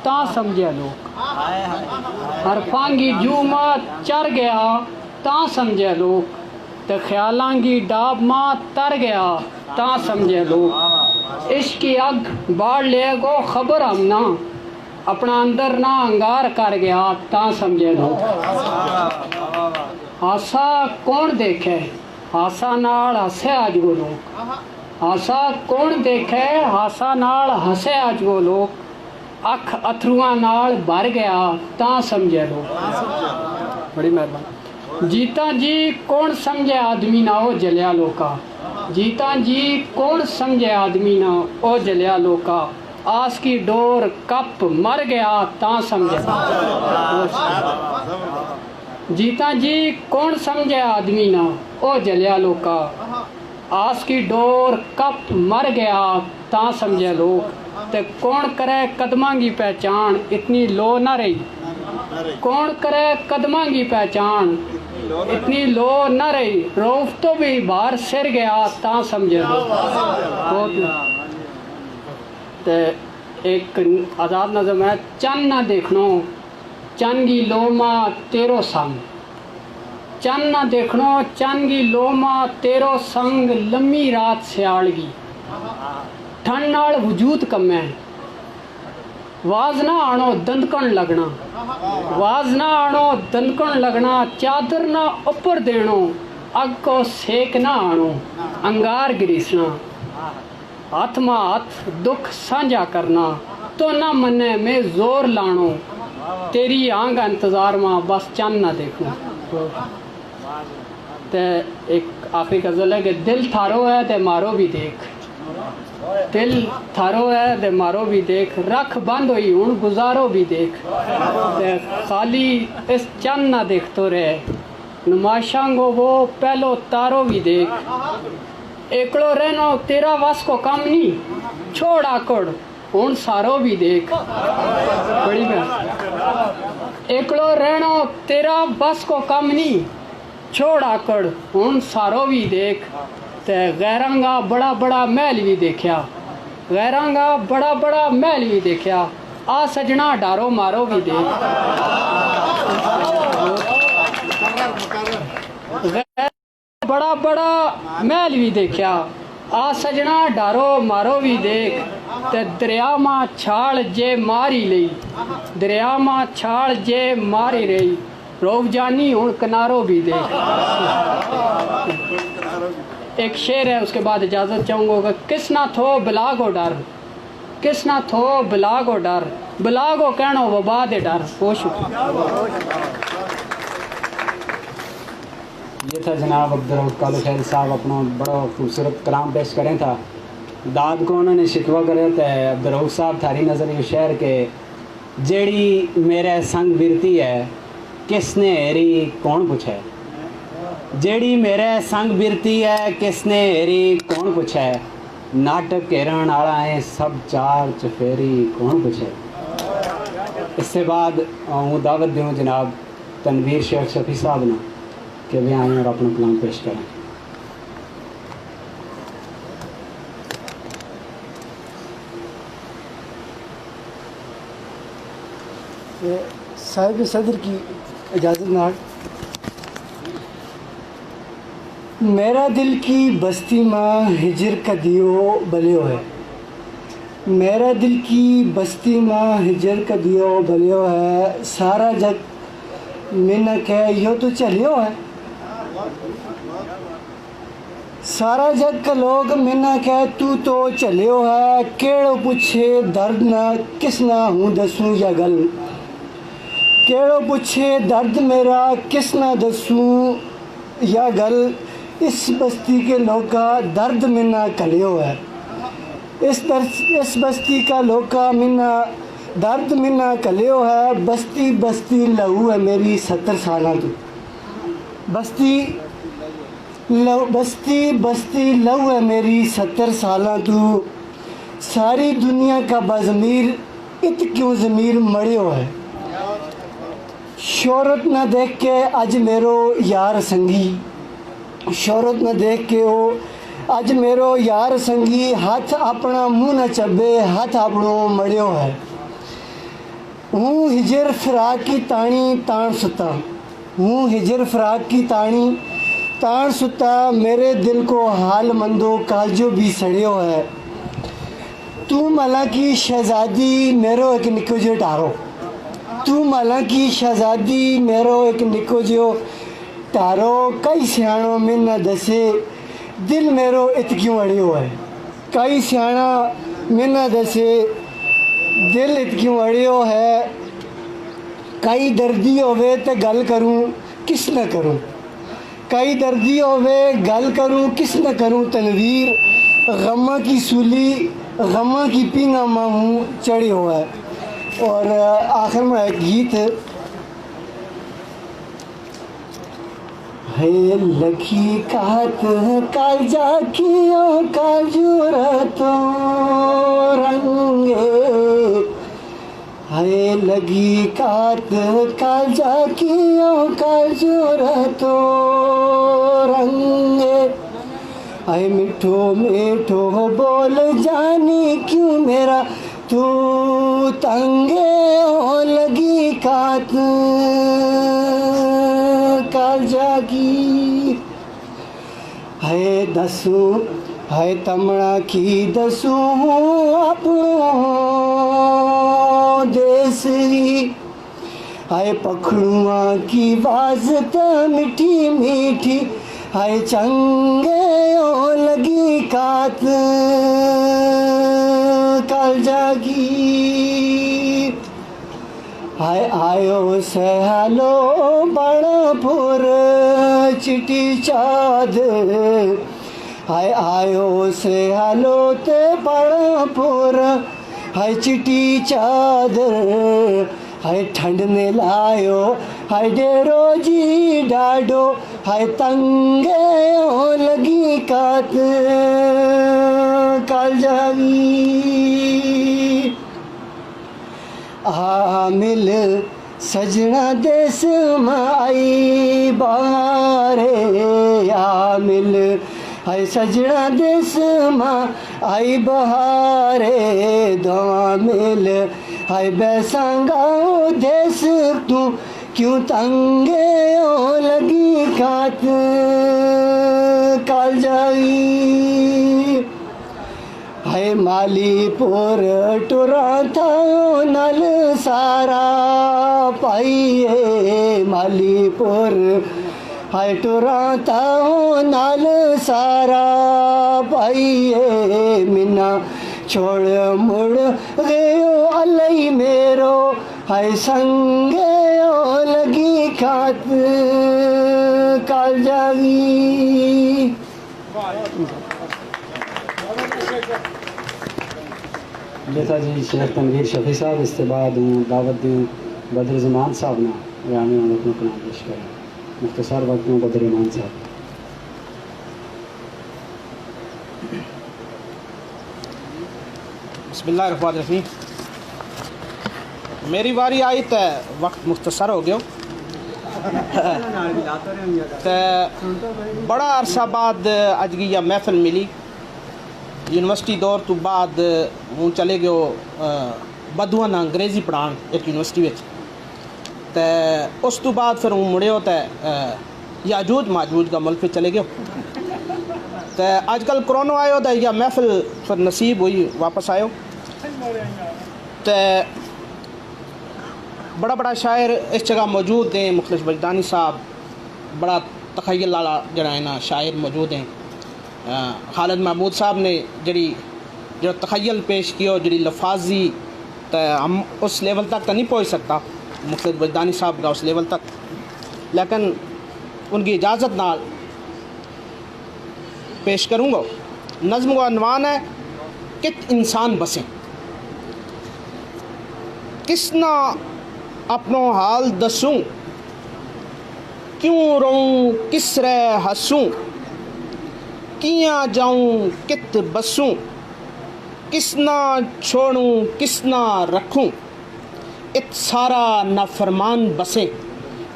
ता समझे लोग, हरफां की जू माँ चर गया ता समझे लोग, तो ख्यालां की डाब माँ तर गया ता समझे लोग, इश्क की अग बाढ़ ले गो खबर हम ना, अपना अंदर ना अंगार कर गया ता समझे लोग। हासा कौन देखे हासा नाल हसे आज वो लोग, हासा कौन देखे हासा नाल हसे आज वो लोग, अख अथरुआ नाल भर गया ता समझे लोग। बड़ी मेहरबानी। जीता जी कौन समझे आदमी ना ओ जलिया लोका, जीता जी कौन समझे आदमी ना ओ जलिया लोका, आस की डोर कप मर गया ता समझे जीता जी कौन समझे आदमी ना ओ जलिया लोका आस की डोर कप मर गया ता समझे लोग ते कौन करे कदमां की पहचान इतनी लो ना रही कौन करे कदमां की पहचान इतनी लो न रही रौफ तो भी बाहर सिर गया ता समझे लोग ते एक आज़ाद नज़म है चन ना देखनो चन की लोमा तेरो संग चन ना देखनो चन की लोमा तेरो संग लम्मी रात सियालगी ठंड नाल वजूद कमै वाज ना आनो दंदकन लगना वाज ना आनो दंदकन लगना चादर ना ऊपर देनो अग को सेक ना आनो अंगार गिरीसना हाथ मा हाथ दुख साझा करना तो ना मने में जोर लानो तेरी आंग इंतजार मा बस चन ना देखूं ते एक आखिरी गजल है कि दिल थारो है ते मारो भी देख दिल थारो है ते मारो भी देख रख बंद हुई हूँ गुजारो भी देख ते खाली इस चन ना देख तो रहे नुमाशांगो वो पहलो तारो भी देख एकड़ो रहनो तेरा वस को कम नहीं छोड़ आकड़ हूँ सारो भी देख बड़ी बात एकड़ो रहनो तेरा बस को कम नहीं छोड़ आकड़ हूँ सारो भी देख ते गैरांगा बड़ा बड़ा महल भी देखा गैरांगा बड़ा बड़ा महल भी देखा आ सजना डारो मारो भी देख बड़ा बड़ा महल भी देखा आ सजना डारो मारो भी देख ते दरिया मां छाल जे मारी लई दरिया मां छाल जे मारी रही रोक जानी हूँ किनारो भी देख एक शेर है उसके बाद इजाज़त चाहूँगा किस ना थो बिलागो डर किस ना थो बिलागो डर बिलागो कहनो वबा दे डर वो शुक्रिया। ये था जनाब अब्दुल कालू खैर साहब अपना बड़ा खूबसूरत कलाम पेश करें था दाद को उन्होंने शिकवा करे थे अब्दुल साहब थारी नज़र ये शहर के जेड़ी मेरे संग बिरती है किसने हेरी कौन पूछे जेड़ी मेरे संग बिरती है किसने हेरी कौन पूछे नाटक केरण आला है सब चार चफेरी कौन पूछे। इससे बाद हूँ दावत दूँ जनाब तनवीर शेख शफी साहब ने कि वे आएँ और अपना कलाम पेश करें। साहिब सदर की इजाज़त नाल मेरा दिल की बस्ती माँ हिजर का दियो बलियो है मेरा दिल की बस्ती माँ हिजर का दियो बलियो है सारा जग मिनक है यो तो चलियो है सारा जग का लोग मिनक है तू तो चलियो है केड़ो पूछे दर्द ना किस ना हूँ दसूँ या गल केड़ो पूछे दर्द मेरा किस ना दसूँ या गल इस बस्ती के लोग का दर्द मिन्ना कलियो है इस बस्ती का लोग का मिन्ना दर्द मिन्ना कलियो है बस्ती बस्ती लहू है मेरी 70 साल तू बस्ती लहू है मेरी 70 साल तू सारी दुनिया का बज़मीर इत क्यों ज़मीर मड़ियो है शोहरत न देख के अज मेरो यार संगी शोहरत न देख के ओ अज मेरो यार संगी हाथ अपना मुँह न चबे हाथ अपनो मड़ियो है हूँ हिजर फिराक की ताणी ताण सुता हूँ हिजर फिराक की ताणी ताण सुता मेरे दिल को हाल मंदो काजो भी सड़ियो है तू मला की शहजादी मेरो एक निको जो टारो तू मला की शहजादी मेरो एक निको जो तारो कई सियाणो में न दसे दिल मेरो इत क्यों अड़ियो है कई सियाणा में न दसे दिल इत क्यों अड़ियो है कई दर्दी होवे तो गल करूं किस न करूं कई दर्दी होवे गल करूं किस न करूं तनवीर गम्मा की सूली गम की पींगा मामू चढ़ी हुआ है। और आखिर में एक गीत है, लखी कात कालजा कियो काजूर तो रंगे, है लगी कात कालजा कियो काजूर तो रंगे, है मिठो मिठो बोल जानी क्यों मेरा तू तंगे हो लगी कात कालजा की, है दसू है तमड़ा की दसू अपनो देसरी, है पखड़ुआ की बाजत मीठी मीठी, है चंगे ओ लगी कात कालजा की, हाय आयो सहलो बड़पुर चिटी चादर, हाय आयो सहलो ते बड़पुर हाय चिटी चादर, हाय ठंड में लायो हाय डेरो जी डाडो, हाय तंगे ओ लगी कात कालजा की, आमिल सजना देश माई बारे, आमिल हाय सजना देश माँ आई बहारे, दवा मिल हाय बैसांगा देश तू क्यों तंगे ओ लगी कात कालजा की, हाय मालीपुर टुरा था नल सारा पाइए, मालीपुर हाय टुरा था नल सारा पाइए, मिना छोड़ मुड़ गयो अलई मेरो, हाय संगे ओ लगी खात कालजा की। बेटा जी शेख तनवीर शफी साहब, इसके बाद हूँ दावत दूँ बदर ज़मान साहब ना यानी अपना कलाम पेश करें मुख्तसर वक्त में। बदर ईमान साहब। बिस्मिल्लाहिर्रहमानिर्रहीम। मेरी बारी आई तो वक्त मुख्तसर हो गया तो बड़ा अरसा बाद अज की यह महफिल मिली। यूनिवर्सिटी दौर तो बाद हूँ चले गयो बधुआ ना अंग्रेज़ी पढ़ान एक यूनिवर्सिटी में, तो उस तो बाद फिर हूँ मुड़े तो याजूज माजूज का मुल्क चले गयो। तो अजकल कोरोना आयो तो यह महफिल फिर नसीब हुई वापस आयो। तो बड़ा बड़ा शायर इस जगह मौजूद हैं। मुखलिस वजदानी साहब बड़ा तखयल वाला जरा है ना शायर मौजूद हैं। खालिद महमूद साहब ने जो तखयल पेश किया जी लफाजी, तो हम उस लेवल तक तो नहीं पहुँच सकता मुखलिस वजदानी साहब का उस लेवल तक, लेकिन उनकी इजाज़त नाल पेश करूँगा। नज़्म का अनवान है कित इंसान बसें, किसना अपनो हाल दसूं, क्यों रोऊं किस रे हंसूं, किया जाऊं कित बसूं, किसना छोड़ूं किसना रखूं, इत सारा नाफरमान बसें,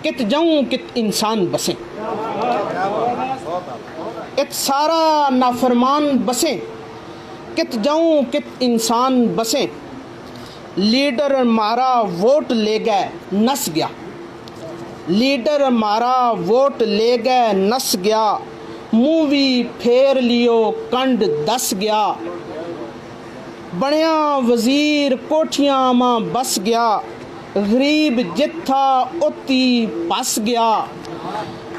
कित जाऊं कित इंसान बसें। इत सारा नाफरमान बसें, कित जाऊं कित इंसान बसें। लीडर मारा वोट ले गए नस गया, लीडर मारा वोट ले गए नस गया, मुँह भी फेर लियो कंड दस गया, बनिया वजीर कोठियां मां बस गया, गरीब जिथा उती बस गया।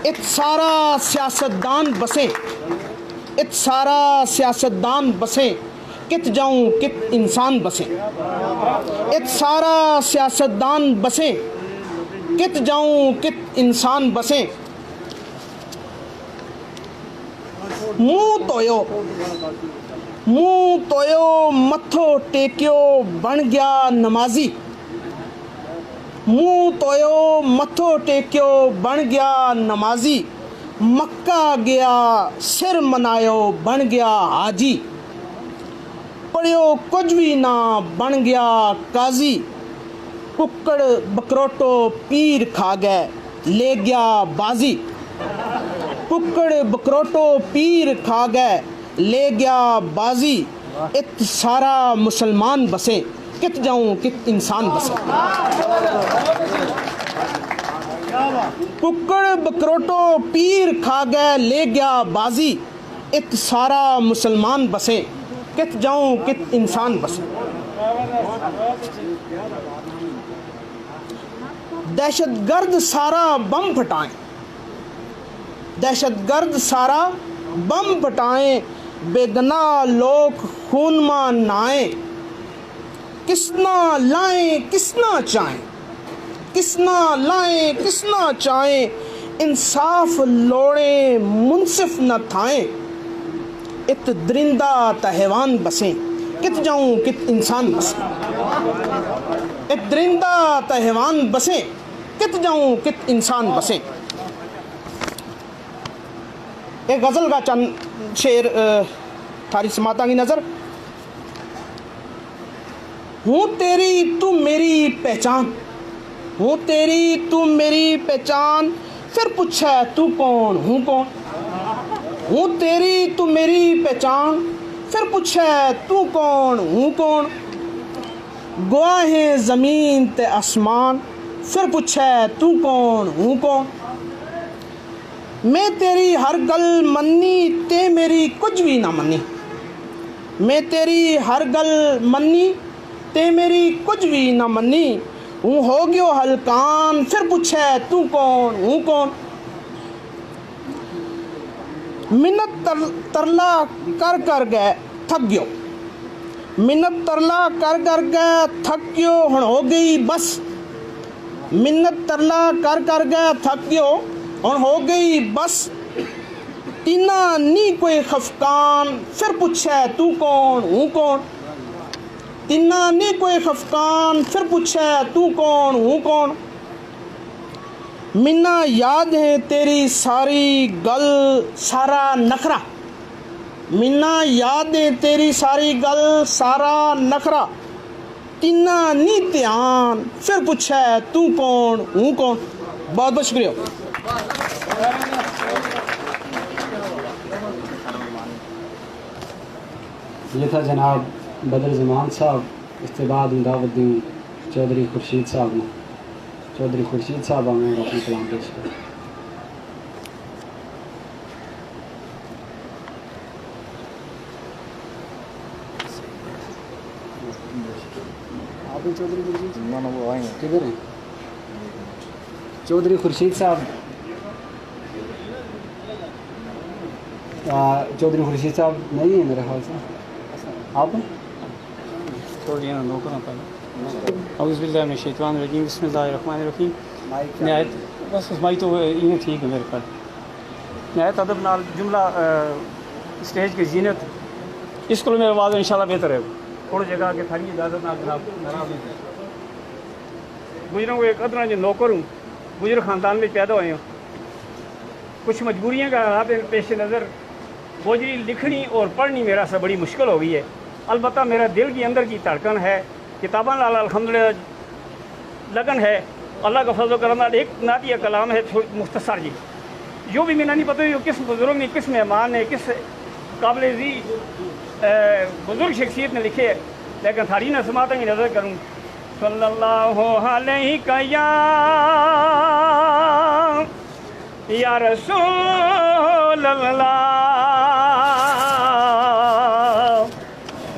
इत सारा सियासतदान बसें, इत सारा सियासतदान बसें, कित जाऊं कित इंसान बसें। इत सारा सियासतदान बसें, कित जाऊं कित इंसान बसें। मुँह धोयो मुंह तोयो मथो टेक्यो बन गया नमाजी। मुंह तोयो मथो टेक्यो बन गया नमाजी। मक्का गया सिर मनायो बन गया हाजी। पढ़ियो कुछ भी ना बन गया काजी। कुक्कड़ बकरोटो पीर खा गए ले गया बाजी। कुक्कड़ बकरोटो पीर खा गए ले गया बाजी। इत सारा मुसलमान बसे कित जाऊं कित इंसान बसे। कुक्कड़ बकरोटो पीर खा गए ले गया बाजी। इत सारा मुसलमान बसे कित जाऊं कित इंसान बसे। दहशतगर्द सारा बम फटाएं। दहशतगर्द सारा बम फटाएं। बेगुनाह लोग खून में नहाएं। किसना लाएं किसना चाहें। किसना लाएं किसना चाहें। इंसाफ लोड़े मुनसिफ न थाएं। इत दरिंदा तहवान बसें कित जाऊं कित इंसान बसें। इत दरिंदा तहवान बसें कित जाऊं कित इंसान बसें। एक गज़ल का चंद शेर थारी समाता की नज़र। हूँ तेरी तू मेरी पहचान। हूँ तेरी तू मेरी पहचान। फिर पूछे तू कौन हूँ कौन। हूँ तेरी तू मेरी पहचान। फिर पूछे तू कौन हूँ कौन। गवाहें ज़मीन ते आसमान। फिर पूछे तू कौन हूँ कौन। मैं तेरी हर गल मन्नी ते मेरी कुछ भी ना मन्नी। मैं तेरी हर गल मन्नी ते मेरी कुछ भी ना मन्नी। हूँ हो गयो हलकान। फिर पूछे तू कौन हूँ कौन। मिन्नत तरला कर कर गए थक गयो। मिन्नत तरला कर कर गए थक गयो हुण हो गई बस। मिन्नत तरला कर कर गए थक गयो हुण हो गई बस। तीना नी कोई खफकान। फिर पूछे तू कौन हूँ कौन। तीना नी कोई खफकान। फिर पूछे तू कौन हूँ कौन। मिन्ना याद है तेरी सारी गल सारा नखरा। मिन्ना याद है तेरी सारी गल सारा नखरा। तीना नी ध्यान। फिर पूछे तू कौन हूँ कौन। बहुत बहुत शुक्रिया। ये था जनाब बदर ज़मान साहब। इसके बाद दावत दी चौधरी खुर्शीद साहब ने। चौधरी खुर्शीद साहब हमें अपनी कलाम पेश करें। आप चौधरी खुर्शीद वो आएंगे किधर हैं। चौधरी खुर्शीद साहब। चौधरी खुर्शीद साहब नहीं है मेरे ख्याल से। आप थोड़ी नौकरों पर औज़ुबिल्लाहिमिनश्शैतानिर्रजीम बिस्मिल्लाहिर्रहमानिर्रहीम। नहायत बस माई तो इवें ठीक है मेरे पास। नहायत अदब नाल जुमला स्टेज की जीनत इसको मेरा आवाज़ इंशाल्लाह बेहतर है। थोड़ी जगह के थारी इजाज़त ना जनाब गुजरों को एक अदना जो नौकर हूँ। गुजर ख़ानदान में पैदा हुए हूँ। कुछ मजबूरियाँ का हालात पेश नज़र गोजरी लिखनी और पढ़नी मेरा से बड़ी मुश्किल हो गई है। अलबत्ता मेरा दिल की अंदर की धड़कन है। किताबन लाल अल्हम्दुलिल्लाह लगन है। अल्लाह का फजल करम। एक नातिया कलाम है मुख्तसर जी। जो भी मैंने नहीं पता किस बुज़ुर्ग ने किस मेहमान ने किस काबिल जी बुज़ुर्ग शख्सियत ने लिखे है। लेकिन थारी न समाता की नज़र करूँ। सल्लल्लाहु अलैहि या रसूल अल्लाह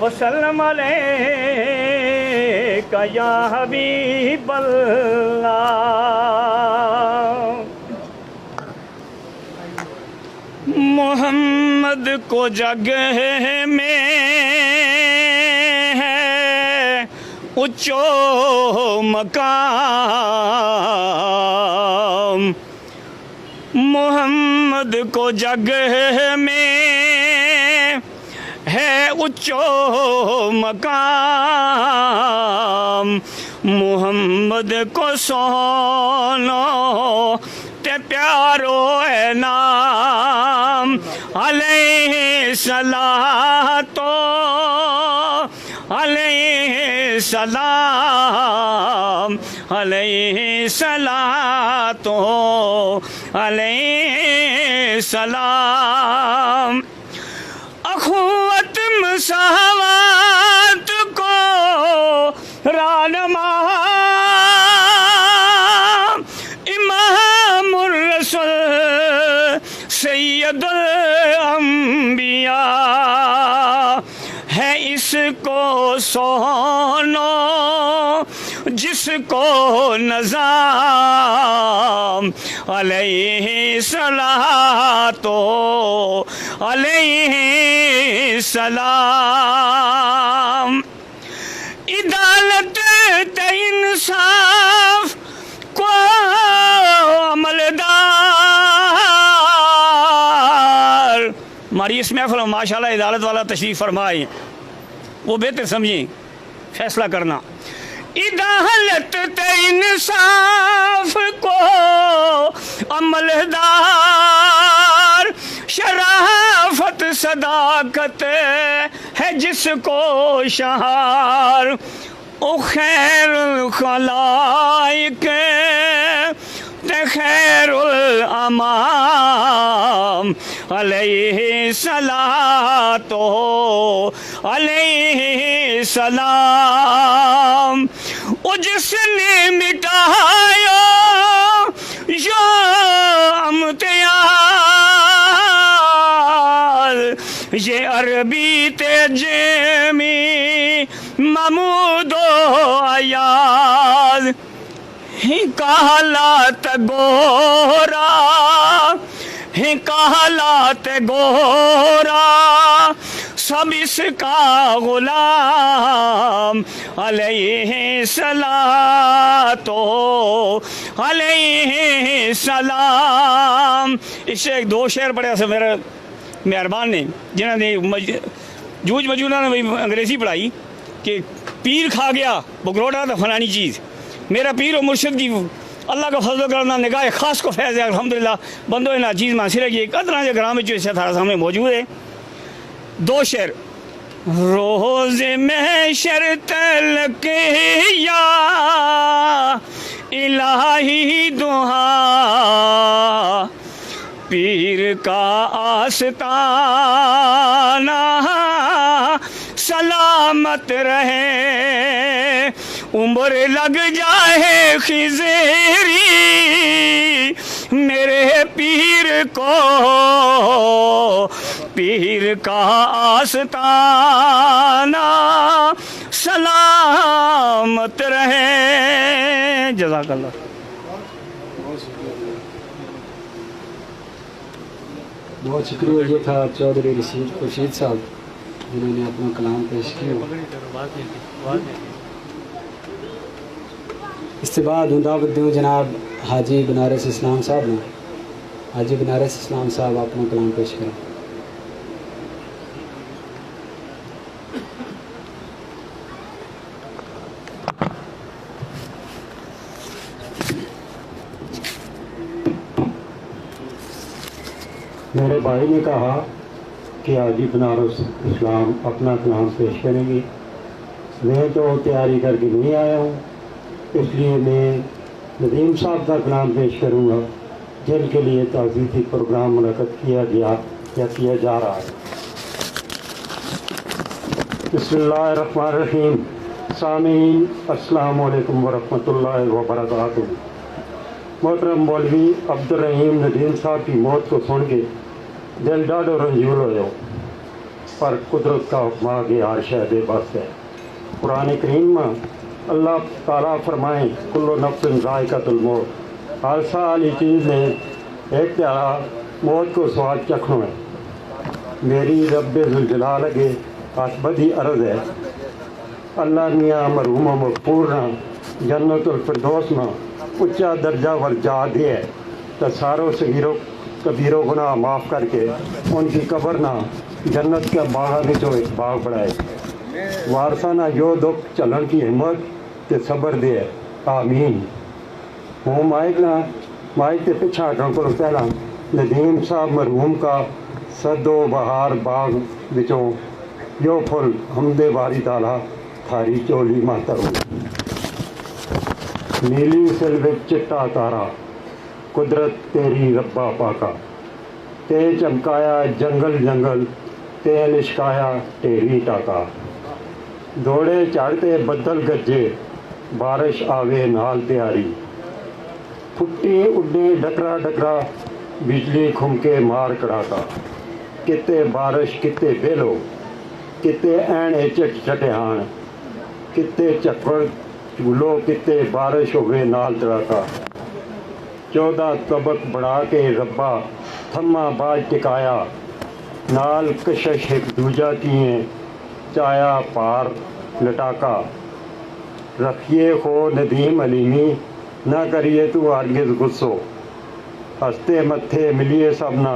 वसल्लम अलैका या हबीब अल्लाह। मोहम्मद को जग में है ऊंचो मकाम। मोहम्मद को जग में है उच्चो मकाम मुहम्मद को सोनो ते प्यारो है नाम अलैहि सलातो अलैहि सलाम अलैहि सलातो अलैहि सलाम अखुवत मसावत को रानमा इमामुर रसूल सैयदुल अंबिया है इसको सोनो जिसको नज़ाम अलैहि सलातो अलैहि सलाम इदालत ते इंसाफ को अमलदार हमारी इस महफिल में माशाल्लाह इदालत वाला तशरीफ़ फरमाए, वो बेहतर समझें फैसला करना। इदालत ते इंसाफ को अमलदार शराफत सदाकत है जिसको शहार ओ खैरुल खलाइक ते खैरुल अमाम अलैहि सलातो अलैहि सलाम ओ जिसने मिटाया यो अम्तियाल ये अरबी तेजमी ममूदो अयाज ही कहलात गोरा ही कहलात गोरा सब इसका गुलाम अलैहि सलातो अलैहि सलाम। इससे एक दो शेर पढ़े से मेरे मेहरबान ने जिन्होंने जूझ मजूना ने अंग्रेज़ी पढ़ाई कि पीर खा गया बगरोड़ा तो फलानी चीज़, मेरा पीर और मुर्शिद की अल्लाह का फजल करना निगाह ख़ास को फैज़ है अल्हम्दुलिल्लाह बंदो ना चीज़ मानसिल है कि कदरा जो ग्राम में जो इसे थारा सामने मौजूद है। दो शेर रोज़ महशर तलक या इलाही दुआ पीर का आस्ताना सलामत रहे उम्र लग जाए खिज़ेरी मेरे पीर को पीर का आस्ताना सलामत रहे। जज़ाकल्लाह। बहुत शुक्रिया। ये था चौधरी रशीद खुर्शीद साहब जिन्होंने अपना कलाम पेश किया। इसके बाद हूँ दावत दूँ जनाब हाजी बनारस इस्लाम साहब ने। हाजी बनारस इस्लाम साहब अपना कलाम पेश करें। मेरे भाई ने कहा कि हाजी बनारस इस्लाम अपना कलाम पेश करेंगी। मैं तो तैयारी करके नहीं आया हूँ, इसलिए मैं नदीम साहब का कलाम पेश करूँगा जिनके लिए ताज़ीती प्रोग्राम मुनक़्क़द किया गया या किया जा रहा है। बिस्मिल्लाहिर्रहमानिर्रहीम। सामीन अस्सलामु अलैकुम वरहमतुल्लाहि वबरकातुहू। मोहतरम मौलवी अब्दुल रहीम नदीम साहब की मौत को सुन के दिल ॾाढो रंजूल हुयो, पर कुदरत का हुक्म आ गया हर शइ बेबस है। कुरान करीम में अल्लाह ताला फरमाए कुल्लु नफ्सिन ज़ाइक़तुल मौत, हर साली चीज़ ने एक प्यारा मौत को स्वाद चखना है। मेरी रब्बे ज़ुल जलाल अगे आज बड़ी अर्ज़ है अल्लाह मियाँ मरहूम मग़फ़ूर ना जन्नतुल फिरदौस में उच्चा दर्जा वर जा दिए तो सारों सगीरों कबीरों गुनाह माफ़ करके उनकी कब्र ना जन्नत के बागा विचों एक बाग बनाए वारसाना यो दुख चलन की हिम्मत ते सबर दे आमीन। हूँ माइक ते पिछा हटण को पहला नदीम साहब मरहूम का सदो बहार बाग विचों यो फुल हमदे बारी ताला थारी चोली मातरू। नीली सिल विच चिट्टा तारा कुदरत तेरी रब्बा पाका ते चमकाया जंगल जंगल ते लिशकाया टेरी टाका। दौड़े चढ़ते बदल गज्जे बारिश आवे नाल तैयारी फुट्टी उड्डे डकरा डकरा बिजली खुमके मार कड़ाका। किते बारिश किते बेलो किते ऐने चिट चटिहान किते चक्कर झूलो किते बारिश होवे नाल तड़ाका। 14 तबक बढ़ा के रब्बा थम्मा बाज टिकाया नाल कशिश एक दूजा किए चाया पार लटाका। रखिए खो नदीम अलीमी ना करिए तू हरगिज़ गुस्सो हंसते मत्थे मिलिए सबना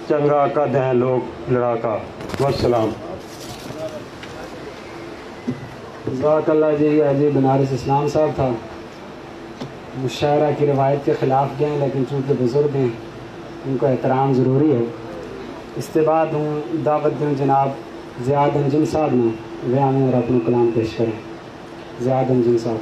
चंगा कद हैं लोग लड़ाका। वस्सलाम। ज़ाकल्लाह जी अजी बनारस इस्लाम साहब था। मुशायरा की रवायत के ख़िलाफ़ गए लेकिन चूँकि बुज़ुर्ग हैं उनको एहतराम ज़रूरी है। इसके बाद हूँ दावत दूँ जनाब ज़ियाद अंजुम साहब ने वे आएँ और अपना कलाम पेश करें। ज़ियाद अंजुम साहब।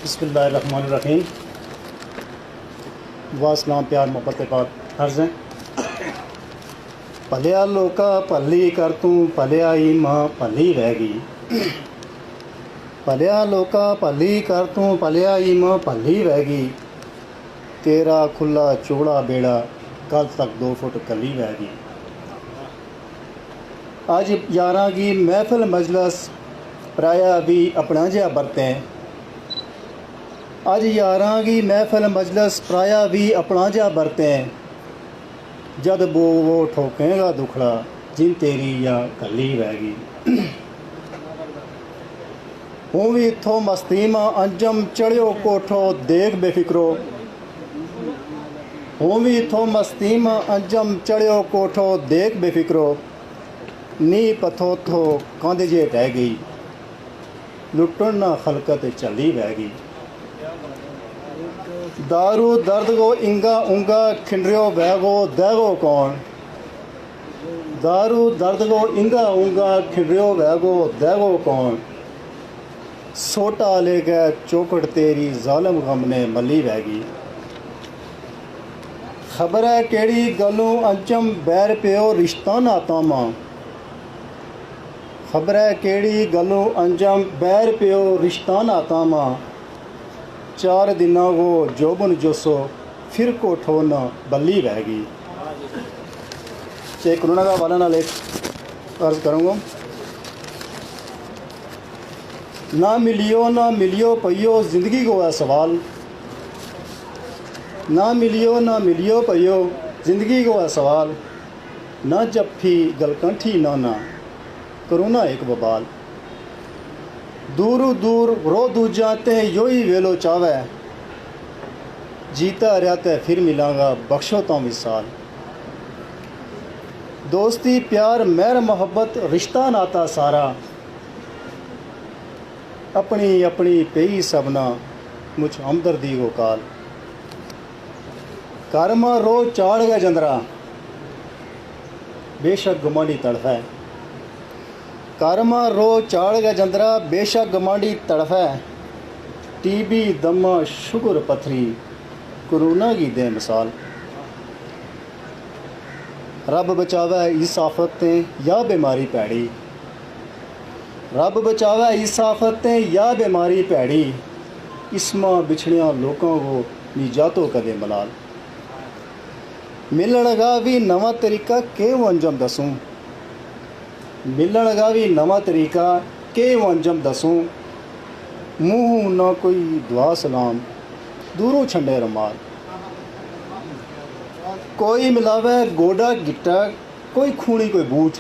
बिस्मिल्लाहिर्रहमानिर्रहीम। वासलाम प्यार मोहब्बत पाक अर्ज़ हैं। भलिया लोका भली कर तू भलिया ही माँ भली रहेगी। भलिया लोका भली कर तू भलिया ही माँ भली रहेगी। तेरा खुला चौड़ा बेड़ा कल तक 2 फुट कली रहेगी। आज 11 की महफिल मजलस पराया भी अपना जहा बरतें। आज 11 की महफिल मजलस पराया भी अपना जा बरतें। जद वो ठोकेगा दुखड़ा जिन तेरी या कली रहेगी। हूँ भी इत्थों मस्ती मां अंजम चढ़ियो कोठो देख बेफिक्रो। हूँ भी इत्थों मस्ती मां अंजम चढ़ियो कोठो देख बेफिक्रो। नी पथो थो कंध जे रह गई लुटन ना खलकत चली रह गई। दारू दर्द को इंगा उंगा खिंडरियो बैगो दैगो कौन। दारू दर्द को इंगा उंगा खिंडरियो बैगो दैगो कौन। सोटा ले गए चौकट तेरी जालम गम ने मली बहगी। खबर है केड़ी गलों अंचम बैर प्यो रिश्ता नाता मां। खबर है केड़ी गलों अंजम बैर प्यो रिश्ता नाता मां। 4 दिनों को जोबन जोसो फिर कोठो न बल्ली रहेगी। शेख कोरोना का वाला ना ले अर्ज करूँगा। ना मिलियो पइयो ज़िंदगी को है सवाल। ना मिलियो पइयो ज़िंदगी को है सवाल। ना जफ्फी गलकंठी ना कोरोना एक बबाल। दूर दूर रो दूजा ते यो ही वेलो चावे। जीता रहा ते फिर मिलांगा बख्शो तो विसाल। दोस्ती प्यार मेहर मोहब्बत रिश्ता नाता सारा। अपनी अपनी पेई सबना मुझ हमदर्दी को काल। कर्मा रो चाड़ गया जंदरा बेशक गुमानी तड़फ है। कर्मा रो चाड़ गया जंदरा बेशक गमांडी तड़फ है। टीबी दमा शुगर पथरी कोरोना की दे मिसाल। रब बचावे इस आफत ते या बीमारी पैड़ी। रब बचावे इस आफत ते या बीमारी पैड़ी। इसमां बिछड़िया लोगों को निजातो कदे मलाल। मिलन लगा भी नवा तरीका क्यों अंजम दसूं। मिलन लगा भी नवा तरीका के अंजम दसूं मुँह ना कोई दुआ सलाम दूरों छंडे रमाल कोई मिलावे गोडा गिट्टा कोई खूनी कोई बूट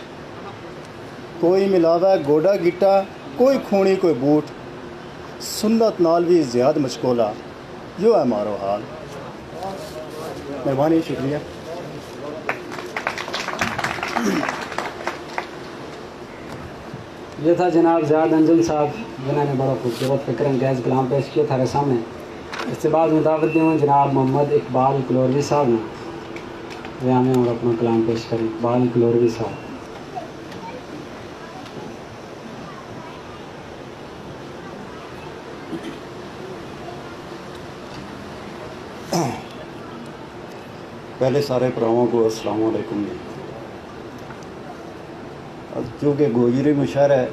कोई मिलावे गोडा गिट्टा कोई खूनी कोई बूट सुन्नत नाल भी ज़्याद मचकोला यो है मारो हाल। मेहरबानी शुक्रिया। ये था जनाब ज़ियाद अंजुम साहब जिन्होंने बड़ा खूबसूरत फ़िक्र अंगेज़ कलाम पेश किया थारे सामने। इसके बाद मैं दावत दूँ जनाब मोहम्मद इकबाल कलोरवी साहब ने वे हमें और अपना कलाम पेश करें। इकबाल कलोरवी साहब। पहले सारे भरावां को अस्सलाम वालेकुम। क्योंकि गोजरी मुशायरा है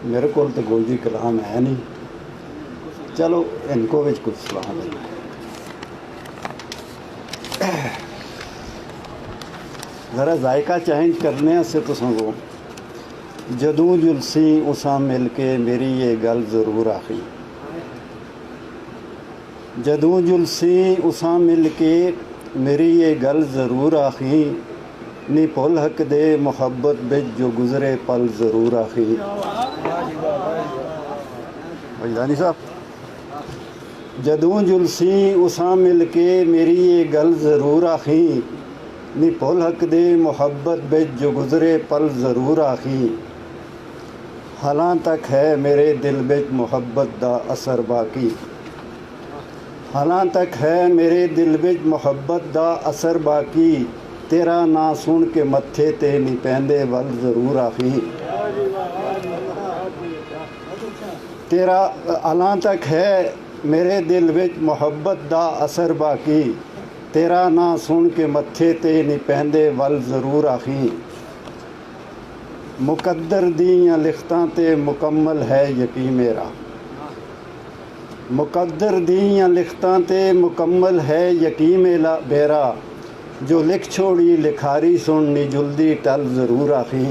मेरे को तो गोजरी कलाम है नहीं, चलो इनको भी कुछ सलाम देना। ज़रा जायका चेंज करने से तो संगो जदों जुलसी उसा मिल के मेरी ये गल ज़रूर आखी जदों जुलसी उसा मिल के मेरी ये गल ज़रूर आखी नी पुल हक दे मुहब्बत बिच जो गुज़रे पल ज़रूर आखी। भाईजानी साहब जदों जुलसी उसा मिल के मेरी ये गल ज़रूर आखी नी पुल हक दे मुहब्बत बिच जो गुज़रे पल ज़रूर आखी हालां तक है मेरे दिल बिच मुहब्बत दा असर बाकी हालां तक है मेरे दिल बिच मुहब्बत दा असर बाकी तेरा ना सुन के मत्थे ते नी पैंदे वल ज़रूर आखी तेरा हालां तक है मेरे दिल विच मुहब्बत दा असर बाकी तेरा ना सुन के मत्थे ते नी पैंदे वल ज़रूर आखी मुकद्दर दियां लिखतां ते मुकम्मल है यकीन मेरा मुकद्दर दियां लिखतां ते मुकम्मल है यकीन मेरा जो लिख छोड़ी लिखारी सुन नी जुल्दी टल ज़रूर आखी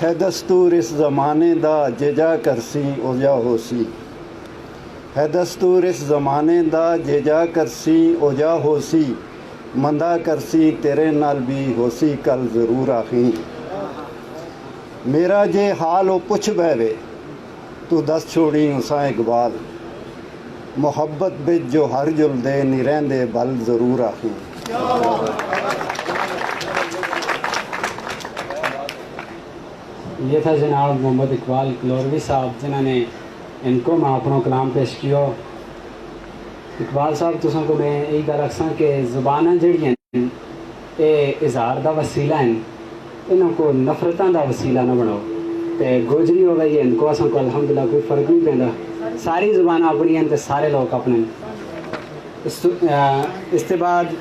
है दस्तूर इस ज़माने दा जेजा करसी ओजा होसी है दस्तूर इस ज़माने दा जेजा करसी ओजा होसी मंदा करसी तेरे नाल भी होसी कल ज़रूर आखी मेरा जे हाल ओ पुछ बैवे तू दस छोड़ी उसा इकबाल मोहब्बत बिच जो हर जुलदे नी रहंदे बल ज़रूर आखी। ये था जनाब मोहम्मद इकबाल कलोरवी साहब जिन्होंने इनको मैं अपना कलाम पेश किया। इकबाल साहब तुसां को मैं यही गल आखसां कि ज़ुबानां जड़ियां ये इज़हार दा वसीला हैं इन्हों को नफरतां दा वसीला ना बनाओ ते गोजरी हो गई इनको असां को अल्हम्दुलिल्लाह कोई फ़र्क नहीं पैंदा सारी ज़ुबान अपनी हैं ते सारे लोग अपने। इसके बाद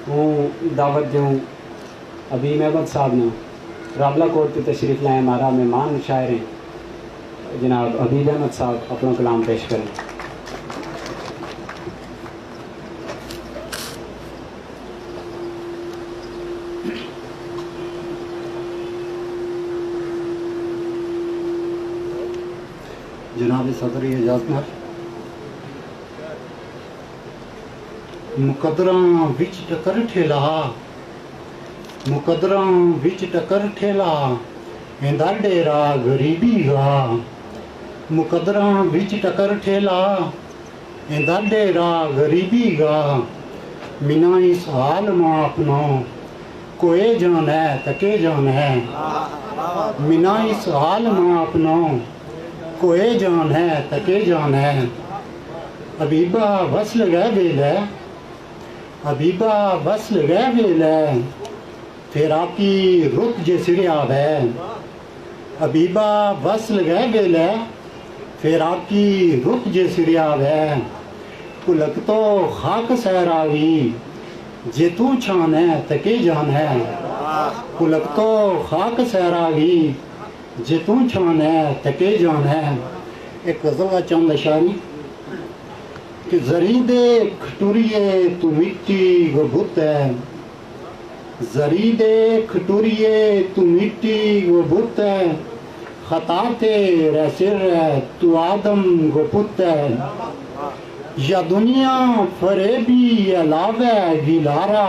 हूँ दावत दूँ अबीम अहमद साहब ने रावला कोट की तशरीफ़ लाए हमारा मेहमान शायर हैं जनाब अबीम अहमद साहब अपना कलाम पेश करें। जनाब सदर इजाज़त मुकदरां विच टकर ठेला मुकदरां विच टकर ठेला इंदा डेरा गरीबी गा मुकदरां विच टकर ठेला इंदा डेरा गरीबी गा मिना इस हाल मां अपनो कोए जान है तके जान है मिना इस हाल मां अपनो कोए जान है तके जान है अबीबा बस लगा बेल है अबीबा बस लगा बेल है फिर आपकी रुत जे सिरिया है अबीबा बस लगा बेल है फिर आपकी रुत जे सिरिया है पुलक तो खाक सहरावी जे तू छान है तके जान है पुलक तो खाक सहरावी जे तू छान है तके जान है। एक गज़ल का चंद शायरी कि जरी दे खटुरिए तू मिट्टी वो बुत है, जरी दे खटुरिए तू मिट्टी वो बुत है, खता तेरे सिर है तू आदम वो पुत है। या दुनिया फरेबी अलावे गिलारा,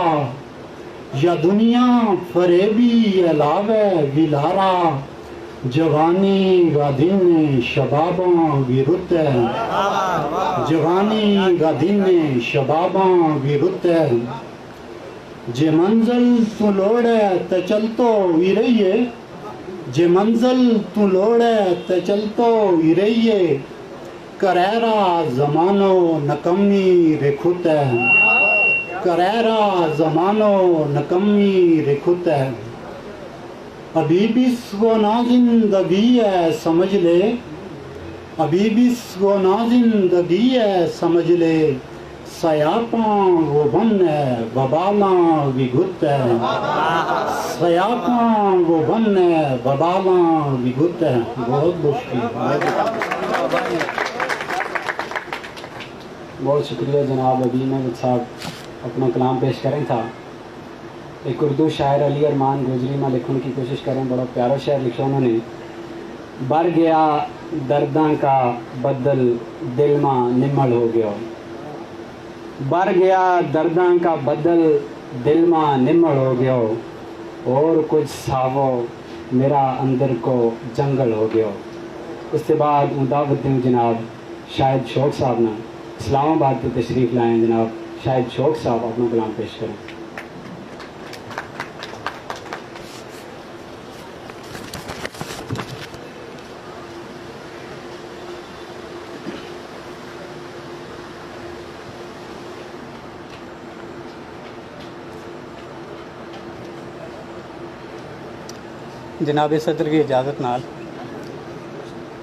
या दुनिया फरेबी अलावे गिलारा, जवानी का दिन शबाबां की रुत है, जवानी का दिन शबाबां की रुत है। जे मंजिल तू लोड़े ते चलतो ही रहिए, जे मंजिल तू लोड़े ते चलतो ही रहिए, करेरा जमानो नकमी रिखुत है, करेरा जमानो नकमी रिखुत है। अभी भी वो नाजिंदगी है समझ ले, अभी भी वो नाजिंदगी है समझ ले, सयापां वो बन है बबाला विगुत है, सयापां वो बन है बबाला विगुत है। बहुत बहुत शुक्रिया जनाब अबीन अहमद साहब अपना कलाम पेश करें था। एक उर्दू शायर अली अरमान गोजरी में लिखने की कोशिश करें, बड़ा प्यारा शायर लिखा उन्होंने। बर गया दर्दां का बदल दिल में निमल हो गया, बर गया दर्दां का बदल दिल में निमल हो गया, और कुछ सावो मेरा अंदर को जंगल हो गया। उसके बाद दावत दूँ जनाब शाहिद शौक साहब ने इस्लामाबाद पर तशरीफ़ लाएँ। जनाब शाहिद शौक साहब अपना कलाम पेश करें। जनाब सदर की इजाज़त नाल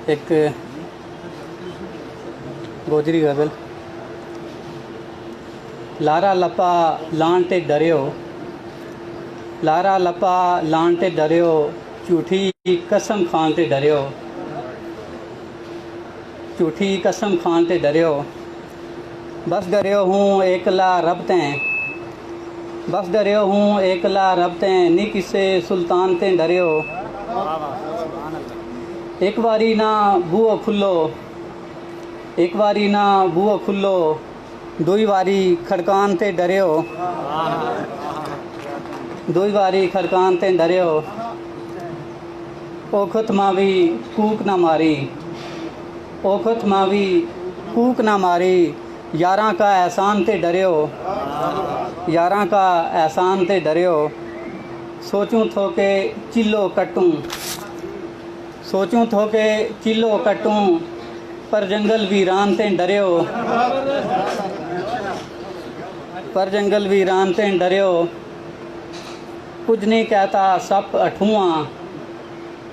एक गोजरी गज़ल। लारा लपा लान ते डरियो, लारा लपा लान ते डरियो, झूठी कसम खान ते डरियो, झूठी कसम खान ते डरियो। बस डरियो हूँ एकला रब तें, बस डरियो हूँ एकला रब तें, नी किसे सुल्तान तें डरियो। एक बारी ना बूहो खुलो, एक बारी ना बूहो खुलो, दुई बारी खड़कान ते डरियो, दुई बारी खड़कान ते डरियो। ओखत मां भी कूक ना मारी, ओखत मां भी कूक ना मारी, यारां का एहसान ते डरियो, यारां का एहसान ते डरियो। सोचूं थो के चिल्लो कटूं, सोचूं थो के चिल्लो कटूं, पर जंगल वीरान ते डरियो, पर जंगल वीरान ते डरियो। कुछ नहीं कहता सप अठुआं,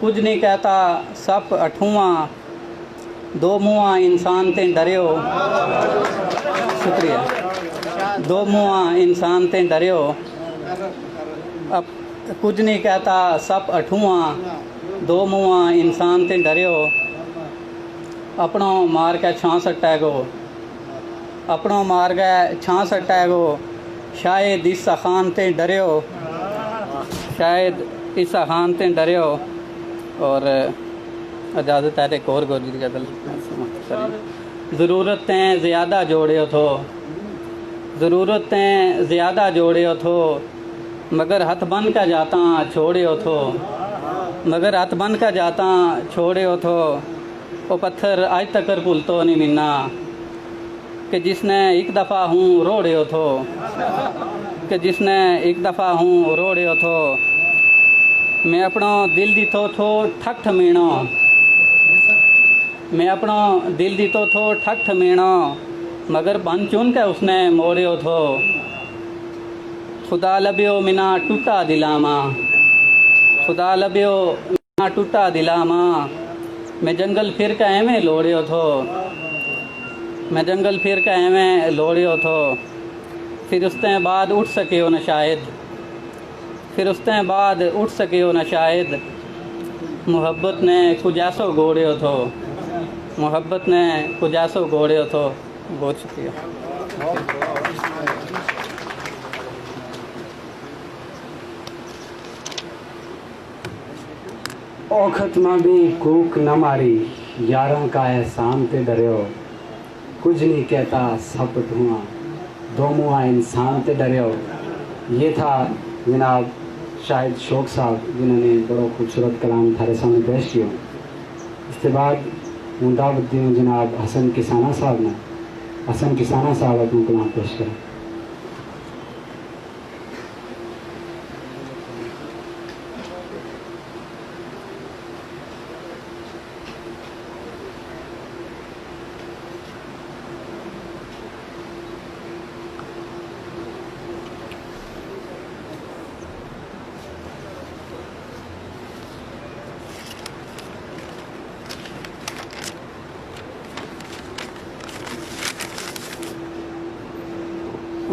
कुछ नहीं कहता सप अठुआं, दो मुआ इंसान ते डरियो। शुक्रिया। दो मुआ इंसान ते डरियो। अब कुछ नहीं कहता सप अठुआं, दो मुआ इंसान ते डरियो। अपनों मार के छां सट्टा गो, अपनों मार के छां सट्टा गो, शायद इस खान ते डरियो, शायद इस खान ते डरियो। और इजाज़त है एक और गोजरी गज़ल। ज़रूरतें ज़्यादा जोड़ियो थो, ज़रूरतें ज़्यादा जोड़ियो थो, मगर हथ बन का जाता छोड़ियो थो, मगर हथ बन का जाता छोड़ियो थो। वो पत्थर आज तक भूल तो नहीं मिलना, कि जिसने एक दफ़ा हूँ रोड़ियो थो, कि जिसने एक दफ़ा हूँ रोड़ियो थो। मैं अपना दिल दी थो ठक ठमीणो, मैं अपना दिल दी थो ठक ठमीणो, मगर बन चुन के उसने मोड़ियो थो। खुदा लबियो मिना टूटा दिलामा, खुदा लबियो मिना टूटा दिलामा, मैं जंगल फिर का एवें लोड़ियो थो, मैं जंगल फिर का एवें लोड़ियो थो। फिर उसते बाद उठ सकियो न शायद, फिर उसते बाद उठ सकियो न शायद, मोहब्बत ने कुछ ऐसो गोड़ियो थो, मोहब्बत ने कुछ ऐसो गोड़ियो थो। बहुत शुक्रिया। औखत मां भी कूक न मारी, यारां का एहसान ते डरियो, कुछ नहीं कहता सब धुआं, दो मुआ इंसान ते डरियो। ये था जनाब शाहिद शौक साहब, जिन्होंने बड़ा खूबसूरत कलाम थारे सामने पेश किया। इसके बाद हूँ दावत दी जनाब हसन किसाना साहब ने। हसन किसाना साहब अपना कलाम पेश करें।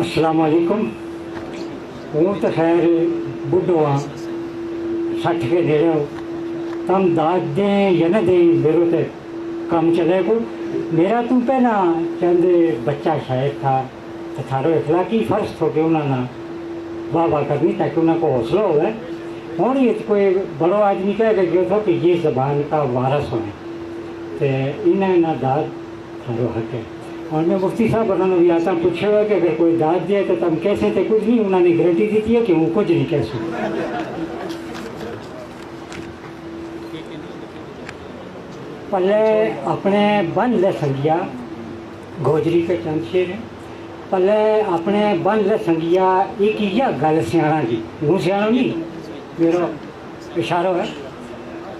अस्सलाम वालेकुम। हूँ तो खैर बुढ़ो हाँ, 60 के दे रहे हो, तम दाद दें या न दें मेरे तो काम चले को। मेरा तू पहला चंद बच्चा शायद था, तो थारो इखलाकी फर्ज हो के उन्होंने वाह वाह करनी ताकि उन्होंने हौसला हो। हूँ ये तो कोई बड़ो आदमी कह के गया था कि ये ज़बान का वारस होने, तो इन्हें दाद थारो हक है। और मैं मुफ्ती साहब उन्होंने भी आता पूछा हुआ कि अगर कोई दाद दिए तो तुम कैसे थे, कुछ नहीं, उन्होंने गारंटी दी थी कि वो कुछ नहीं कैसे। पल्ले अपने बन ले संगिया, गोजरी के चंद शेर हैं। पल्ले अपने बन ले संगिया, एक यह गल सियाणा की, वो सियाणा नहीं मेरा इशारा है।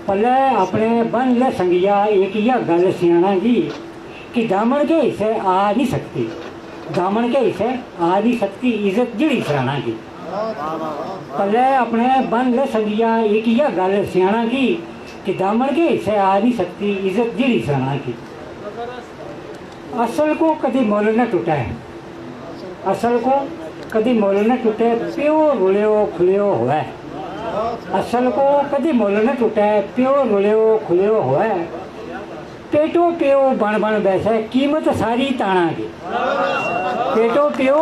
पल्ले अपने बन ले संगिया, एक यह गल सियाणा की, कि दामन के हिस्से आ नहीं सकती, दामन के हिस्से आ नहीं सकती इज्जत जिड़ी सियाणा की। पल्ले अपने बन ले संगिया, एक यह गल सियाणा की, कि दामन के हिस्से आ नहीं सकती इज्जत जिड़ी सियाणा की। असल को कभी मोल न टूटा है, असल को कभी मोल न टूटे, प्यो रुलियो खुलियो हुआ है। असल को कभी मोल न टूटे, प्यो रुलियो खुलियो हुआ है। पेटो प्यो बन बन बैसे, कीमत सारी ताना की। पेटो प्यो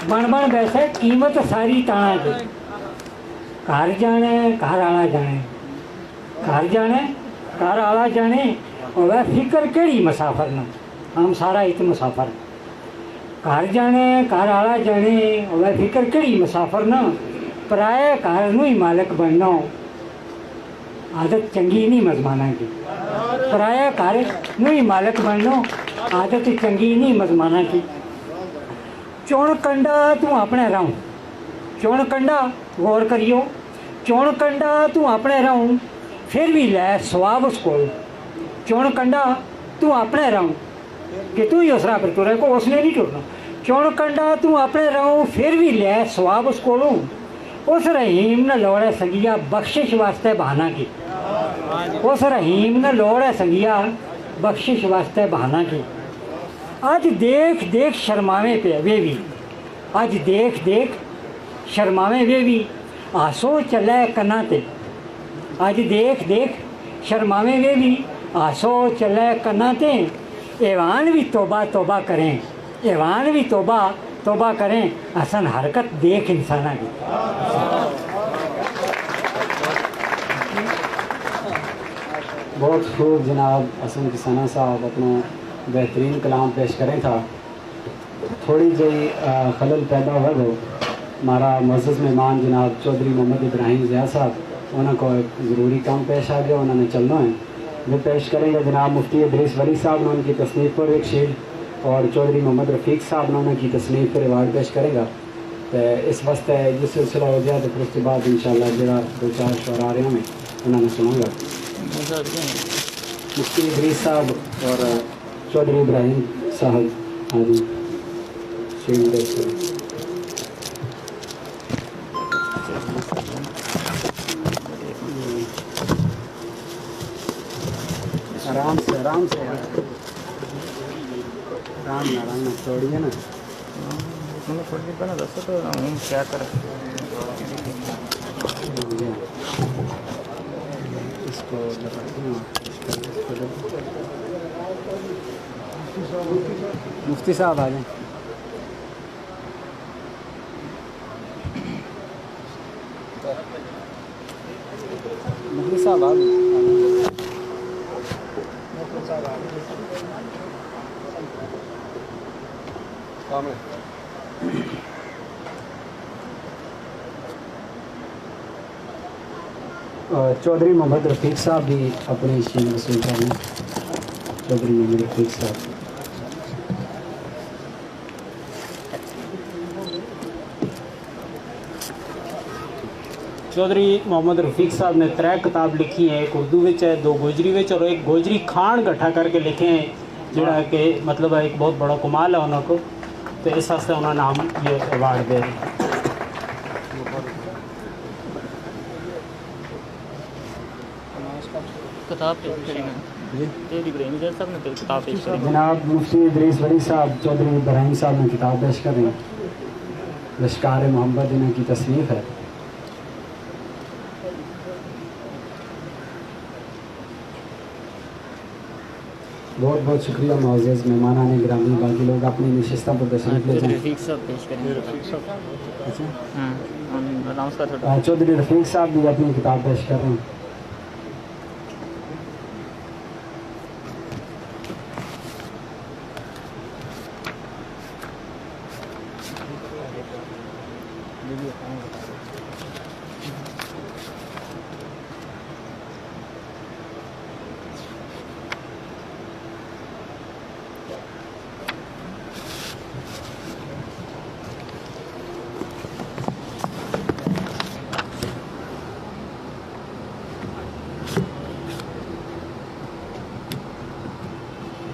बन बन बैसे, कीमत सारी ताना की। घर जाने घर आला जाने, घर जाने घर आला जाने, और वह फिक्र केड़ी मुसाफर न, हम सारा इत मुसाफर। घर जाने घर आला जाने, और वह फिक्र केड़ी मुसाफर न, पराए घर नू ही मालिक बनना आदत चंगी नहीं मजमाना की। पराया घर नू ही मालिक बनना आदत चंगी नहीं मजमाना की। चौण कंडा तू अपने रहूं, चौण कंडा गौर करियो, चौण कंडा तू अपने रहूं, फिर भी लै स्वाब उसको। चौण कंडा तू अपने रहूं, कि तू ही उस राह पर तुरे को, उसने नहीं टुरना। चौण कंडा तू अपने रहूं, फिर भी लै स्वाब उसको लूँ। उस रहीम न लोड़े संगिया, बख्शिश वास्ते बहाना की। उस रहीम न लोड़े संगिया, बख्शिश वास्ते बहाना की। आज देख देख शर्मावे पे वे भी, आज देख देख शर्मावे वे भी, आंसू चले कन्ना ते। आज देख देख शर्मावे वे भी, आंसू चले कन्ना ते। ऐवान भी तौबा तौबा करें, ऐवान भी तौबा तौबा करें, हसन हरकत देख इंसाना की। बहुत खूब जनाब हसन किसाना साहब अपना बेहतरीन कलाम पेश करें था। थोड़ी जी खलल पैदा हुआ तो हमारा मुअज़्ज़ज़ मेहमान जनाब चौधरी मोहम्मद इब्राहिम ज़िया साहब, उनको एक ज़रूरी काम पेश आ गया, उन्होंने चलना है। वो पेश करेंगे जनाब मुफ्ती इदरीस वली साहब ने उनकी तसनीफ़ पर एक शेर, और चौधरी मोहम्मद रफ़ीक साहब ने उनकी तसनीफ़ पर रिवार्ड पेश करेगा। तो इस वास्ते जिस सिलसिला हो जाए तो फिर उसके बाद इंशाअल्लाह जरा 2-4 शोर आ रहे हैं उन्होंने सुनाऊँगा। मुफ्ती इदरीस साहब और चौधरी इब्राहिम साहब आज शेर पेश करें। आराम से आराम से आराम ना छोड़िए ना। दसो तो हम क्या करें। इसको मुफ्ती साहब आ जाएं। मुफ्ती साहब आ जाएं। चौधरी मोहम्मद रफ़ीक साहब भी अपने शीन वसूल कर लें। चौधरी मोहम्मद रफ़ीक साहब। चौधरी मोहम्मद रफ़ीक साहब ने 3 किताब लिखी हैं, एक उर्दू विच है, 2 गोजरी विच और एक गोजरी खान इकट्ठा करके लिखे हैं, जोड़ा कि मतलब एक बहुत बड़ा कमाल है उन्होंने को, तो इस वास्ते उन्होंने हम ये अवार्ड दे रहे हैं। किताब पेश करेंगे इब्राहिम साहब ने किताब पेश करेंगे। जनाब मुफ्ती इदरीस वली साहब चौधरी इब्राहिम साहब ने किताब पेश कर रहे हैं, लश्कार मोहम्मद इन्हीं की तसनीफ़ है। बहुत बहुत शुक्रिया मुअज़्ज़ज़ मेहमानान गिरामी, बाकी लोग अपनी नशिस्तों पर तशरीफ़ ले जाएं। चौधरी रफ़ीक साहब भी अपनी किताब पेश कर रहे हैं।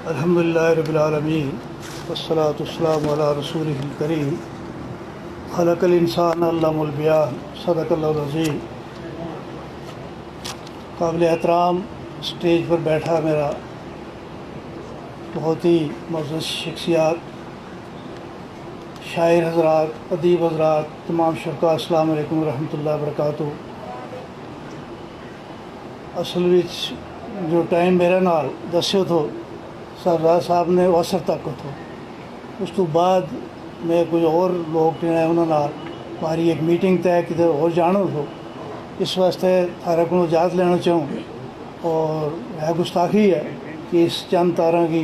अल्हम्दुलिल्लाहि रब्बिल आलमीन वस्सलातु वस्सलामु अला रसूलिहिल करीम खलक़ल इंसान अल्लमहुल बयान सदक़ल्लाहुल अज़ीम। काबिल एहतराम स्टेज पर बैठा मेरा बहुत ही मुअज़्ज़ज़ शख्सियात, शायर हज़रात, अदीब हज़रात, तमाम शुरका, अस्सलामु अलैकुम रहमतुल्लाहि व बरकातुहू। असल विच जो टाइम मेरे नाल दस्यो थो सरदार साहब ने असर तक थो, उस तो बाद मैं कुछ और लोग ने उन्होंने हमारी एक मीटिंग तय कि और जानो थो, इस वास्ते थारे को इजाज़त लेना चाहूँ। और है गुस्ताखी है कि इस चंद तारा की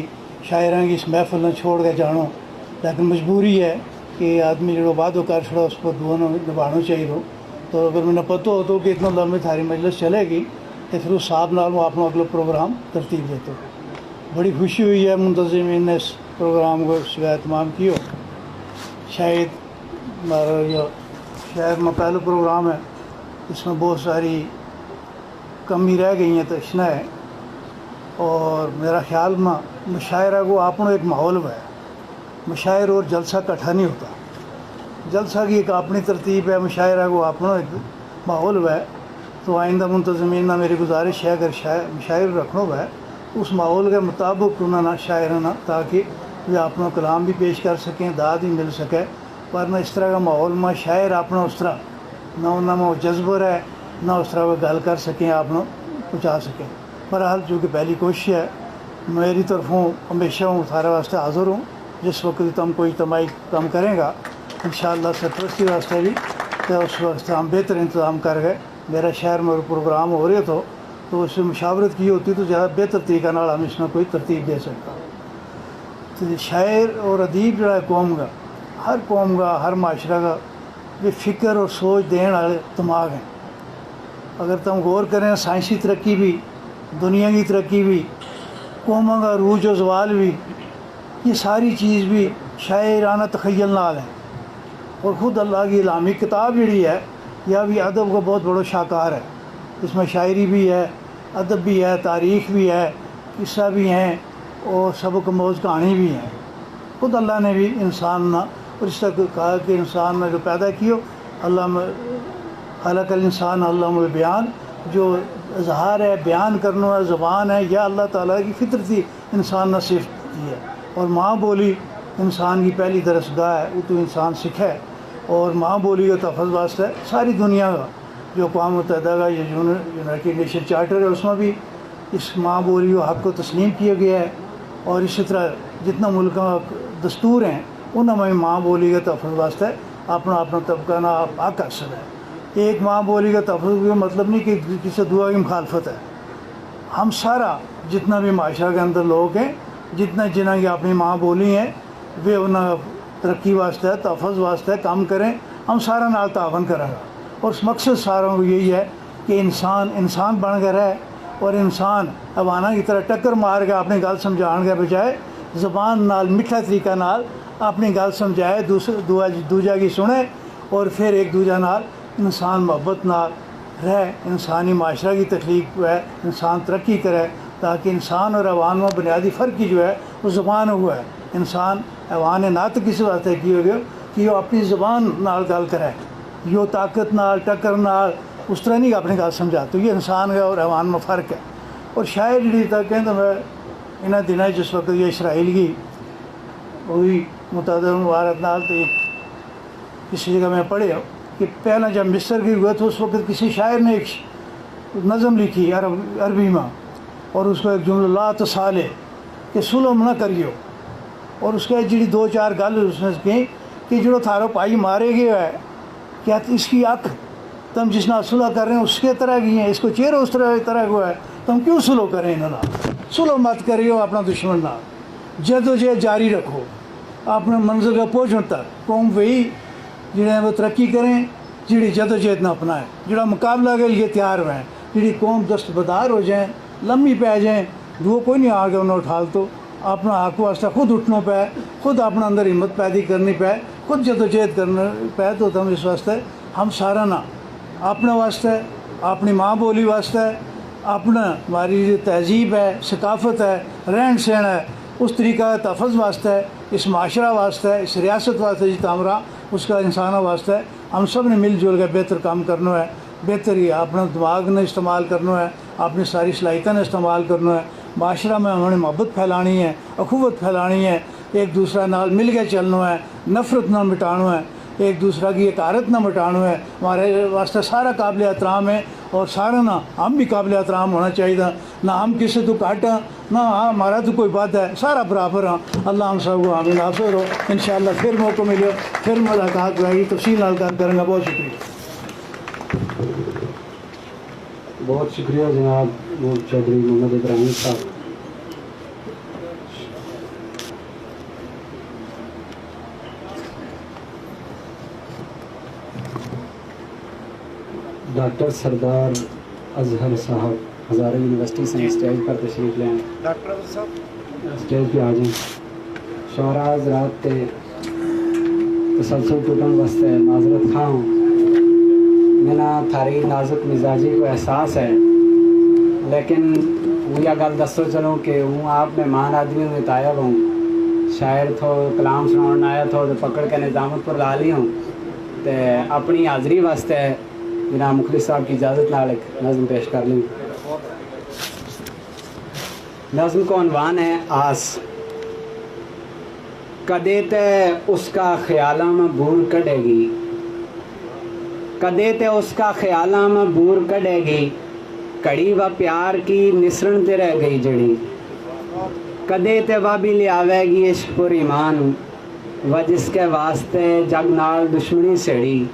शायरा की इस महफिल ने छोड़ के जानो, लेकिन मजबूरी है कि आदमी जो वादो कर छड़ा उस पर दुआ निभाना चाहिए। तो अगर मैंने पता हो तो कि इतना लंबी थारी मजलिस चलेगी तो फिर उस हिसाब नाल मैं अपना अगला प्रोग्राम तरतीब देता। बड़ी खुशी हुई है मुंतज़िमीन ने इस प्रोग्राम को एहतमाम किया। शायद हमारा यह शायद में पहला प्रोग्राम है, इसमें बहुत सारी कमी रह गई हैं तो इसना है। और मेरा ख्याल में मुशायरा को अपना एक माहौल है, मुशायर और जलसा इकट्ठा नहीं होता। जलसा की एक अपनी तरतीब है, मुशायरा को अपना एक माहौल है। तो आइंदा मुंतज़िमीन ना मेरी गुजारिश है अगर मुशायर रखना है उस माहौल के मुताबिक उन्होंने शायराना, ताकि वे अपना कलाम भी पेश कर सकें, दाद भी मिल सके। वरना इस तरह का माहौल में शायर अपना उस तरह ना उन्होंने वो जज्बर है ना उस तरह वो गल कर सकें, अपना पहुँचा सकें। बहरहाल चूँकि पहली कोशिश है, मेरी तरफों हमेशा हूँ थारे वास्ते हाज़िर हूँ। जिस वक्त भी तुम कोई तमाई काम करेगा इंशाअल्लाह सरपरस्ती वास्ते भी तो उस वक्त हम बेहतर इंतज़ाम कर गए। मेरा शहर में प्रोग्राम हो रहे तो उससे मुशावरत की होती तो ज़्यादा बेहतर तरीका नाल हम इसमें कोई तरतीब दे सकता। तो शायर और अदीब जो है कौम का हर माशरा का ये फ़िक्र और सोच देने वाले दिमाग हैं। अगर तुम गौर करें साइंसी तरक्की भी, दुनिया की तरक्की भी, कौमों का रूज व ज़वाल भी, ये सारी चीज़ भी शायराना तख़य्युल नाल है। और ख़ुद अल्लाह की इलामी किताब जी है यह भी अदब का बहुत बड़ा शाहकार है। इसमें शायरी भी है, अदब भी है, तारीख़ भी है, किस्सा भी हैं और सबक मौज कहानी भी है। खुद अल्लाह ने भी इंसान ना और इस तक कहा कि इंसान ने जो पैदा किया अल्लाह में खलक़ल इंसान अल्लाहुल बयान, जो इज़हार है, बयान करना है, ज़बान है, यह अल्लाह ताला की फितरती इंसान ने सिर्फ दी है। और माँ बोली इंसान की पहली दरसगाह है, वो तो इंसान सीखे। और माँ बोली का तफ़्ज़ वास्ता है सारी दुनिया का जो अक़वाम मुत्तहिदा का ये यूनाइटेड नेशन चार्टर है उसमें भी इस माँ बोली को हक़ को तस्लीम किया गया है। और इसी तरह जितना मुल्क दस्तूर हैं उन्होंने माँ बोली का तहफ़्फ़ुज़ वास्ते अपना अपना तबका ना पाक कर सके। एक माँ बोली का तहफ़्फ़ुज़ का मतलब नहीं कि किसी दुआ की मुखालफत है। हम सारा जितना भी माशरा के अंदर लोग हैं, जितना जिन्हें की अपनी माँ बोली हैं, वे उन्हें तरक्की वास्ते तहफ़्फ़ुज़ वास्ते काम करें। हम सारा नाल तावन करेंगे और मकसद सारों को यही है कि इंसान बन कर रहे और इंसान अवाना की तरह टक्कर मार के अपनी गल समझाने के बजाय ज़बान नाल मिठा तरीका नाल अपनी गल समझाए, दूजा की सुने और फिर एक दूजा नाल इंसान मोहब्बत नाल रहे, इंसानी माशरा की तख्लीक है, इंसान तरक्की करे ताकि इंसान और अवान में बुनियादी फ़र्क की जो है वो ज़ुबान हुआ है। इंसान अवान ना तो किसी वास्ते की हो गया कि वो अपनी ज़ुबान नाल गल करे, यो ताकत नाल टक्कर नाल उस तरह नहीं अपनी गल समझा। तो ये इंसान है और अवान में फ़र्क है। और शायद जी तक कहें तो मैं इन्हें दिनों जिस वक्त ये इसराइल की वही मुतादर मुबारक नाल तो किसी जगह में पढ़े कि पहला जब मिस्र की हुआ तो उस वक्त किसी शायर ने एक नज़म लिखी अरबी में और उसको एक जुमला ला तो साले कि सुलम ना करियो। और उसके जी दो चार गल उसने की कि जो थारो भाई मारे गए है क्या इसकी अख तुम जिसना सुलह कर रहे हैं उसके तरह की है, इसको चेहरा उस तरह को है, तुम क्यों सुलह करें इन्होंने। सुलह मत करियो अपना दुश्मन ना, जदोजहद जारी रखो अपने मंजिल का पहुँचने तक। कौम वही जिन्हें वो तरक्की करें जी जदोजहद ना अपनाएं, जोड़ा मुकाबला के लिए तैयार हुए, जी कौम दस्तबदार हो जाए, लम्बी पै जाए, वो कोई नहीं आ गया उन्हें उठाल तो अपना हक वास्ते खुद उठना पे, खुद अपना अंदर हिम्मत पैदा करनी पे, खुद जदोजहद करने पे। तो हम इस वास्ते हम सारा ना अपने वास्ते, अपनी माँ बोली वास्ते, अपना हमारी जो तहजीब है, सकाफत है, रहन सहन है, उस तरीका तहफ़्फ़ुज़ वास्ते, इस माशरा वास्ते, इस रियासत वास्ते जितना हमरा उसका इंसानों वास्ते हम सब ने मिलजुल कर बेहतर काम करना है। बेहतर ही अपना दिमाग ने इस्तेमाल करना है, अपनी सारी सलाहियतें ने इस्तेमाल करना है। माशरा में हमने मोहब्बत फैलानी है, अखुवत फैलानी है, एक दूसरा नाल मिल के चलना है, नफ़रत ना मिटाना है, एक दूसरा की हकारत ना मिटाना है। हमारे वास्ते सारा काबिल एहतराम है और सारा ना हम भी काबिल एहतराम होना चाहिए, ना हम किसी तो घट ना हमारा तो कोई बात है, सारा बराबर हाँ। अल्लाह हम सब को आमीन हाफ़िज़ हो। इंशाअल्लाह फिर मौका मिले, फिर मुलाकात होगी, तफसील नाल बात करेंगे। बहुत शुक्रिया। बहुत शुक्रिया जनाब चौधरी मोहम्मद इब्राहिम साहब। डॉक्टर सरदार अजहर साहब हज़ारा यूनिवर्सिटी से स्टेज पर तशरीफ़ लें। डॉक्टर साहब स्टेज पे आ जाएं। शौराज रात के तसलसल टूटन वास्ते माजरत खां, मैंने थारी नाजुक मिजाजी को एहसास है, लेकिन वो यह गल दसो चलो कि हूँ आप मेहमान आदमी में तायब हूँ, शायर थो कलाम सुनाने आया थो तो पकड़ के निजामत पर ला ली हूँ। तो अपनी हाज़री वास्ते जनाब मुखलिस साहब की इजाज़त नाल एक नज़म पेश कर लूँ। नज़म का उन्वान है आस। कदे ते उसका ख्याला में बूर कटेगी, कदे ते उसका ख्याला में बूर कटेगी, कड़ी व प्यार की निसरण ते रह गई जड़ी। कदे ते वह भी लियावेगी इश्क पुर ईमान, व जिसके वास्ते जग नाल दुश्मनी सेड़ी।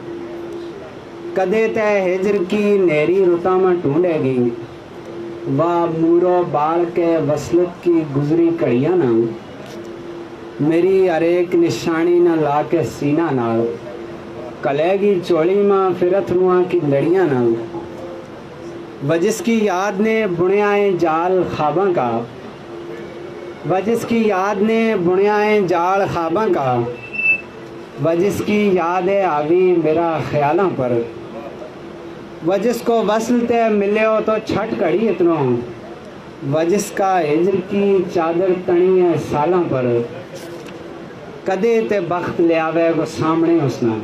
कदे ते हिजर की नेरी रुता में ढूंढेगी, वह मूरो बाल के वसलत की गुजरी कड़ियाँ ना। मेरी हर एक निशानी न ला के सीना नाल, कलेगी चोली माँ फिरत मुआ की लड़ियाँ ना। वह जिसकी याद ने बुनियाए जाल ख्वाबा का, वह जिसकी याद ने बुनियाए जाल ख्वाबा का, वह जिसकी यादें आवी मेरा ख्यालों पर। वह जिसको वसल ते मिले हो तो छठ कड़ी इतनो, वह जिसका हिजर की चादर तनी है सालों पर। कदे ते बख्त ले आवे गो सामने उसना,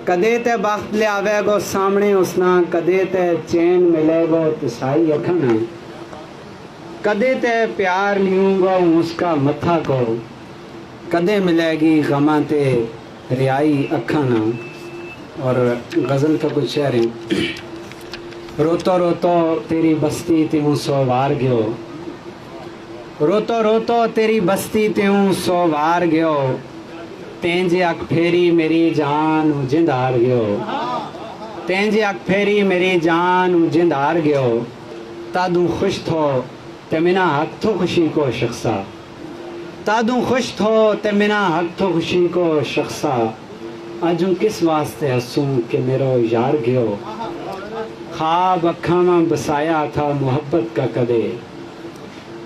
कदे ते बख्त ले आवे गो सामने उसना, कदे ते चैन मिले गो तसाई अखना, कदे ते प्यार लियूंगा उसका मत्था को, कदे मिलेगी गमा ते रियाई अखना। और गज़ल का कुछ शेर है। रोतो रोतो तेरी बस्ती ती मुँह सवार गयो, रोतो रोतो तेरी बस्ती त्यों सो वार गयो, तेंजे अख फेरी मेरी जान जिंद हार गयो, तेंजे अख फेरी मेरी जान जिंद हार गयो, तादू खुश थो ते मिना हक थो खुशी को शख्सा, तादू खुश थो ते मिना हक थो खुशी को शख्सा, अजू किस वास्ते हसूं कि मेरो यार गयो, ख्वाब अखा में बसाया था मोहब्बत का कदे,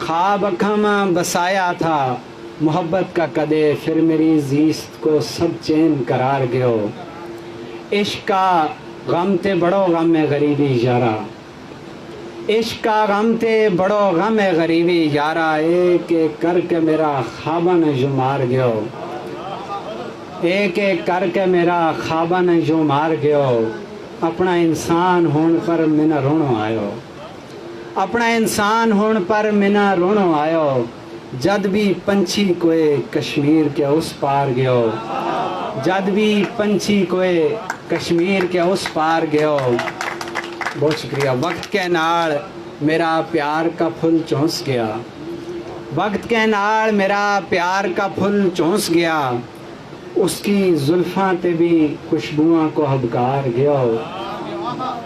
ख्वाब अखा में बसाया था मोहब्बत का कदे, फिर मेरी जीस्त को सब चैन करार गयो, इश्क का गम ते बड़ो गम है गरीबी यारा, इश्क का गम ते बड़ो गम है गरीबी यारा, एक एक करके मेरा ख्वाबन जो मार गयो, एक एक करके मेरा ख्वाबन जो मार गयो, अपना इंसान होने पर मिना रोनो आयो, अपना इंसान होने पर मिना रोनो आयो, जद भी पंछी कोई कश्मीर के उस पार गयो, जद भी पंछी कोई कश्मीर के उस पार गयो। बहुत शुक्रिया। वक्त के नाल मेरा प्यार का फुल चौंस गया, वक्त के नाल मेरा प्यार का फुल चौंस गया, उसकी जुल्फां ते भी खुशबुआं को हबकार गयो,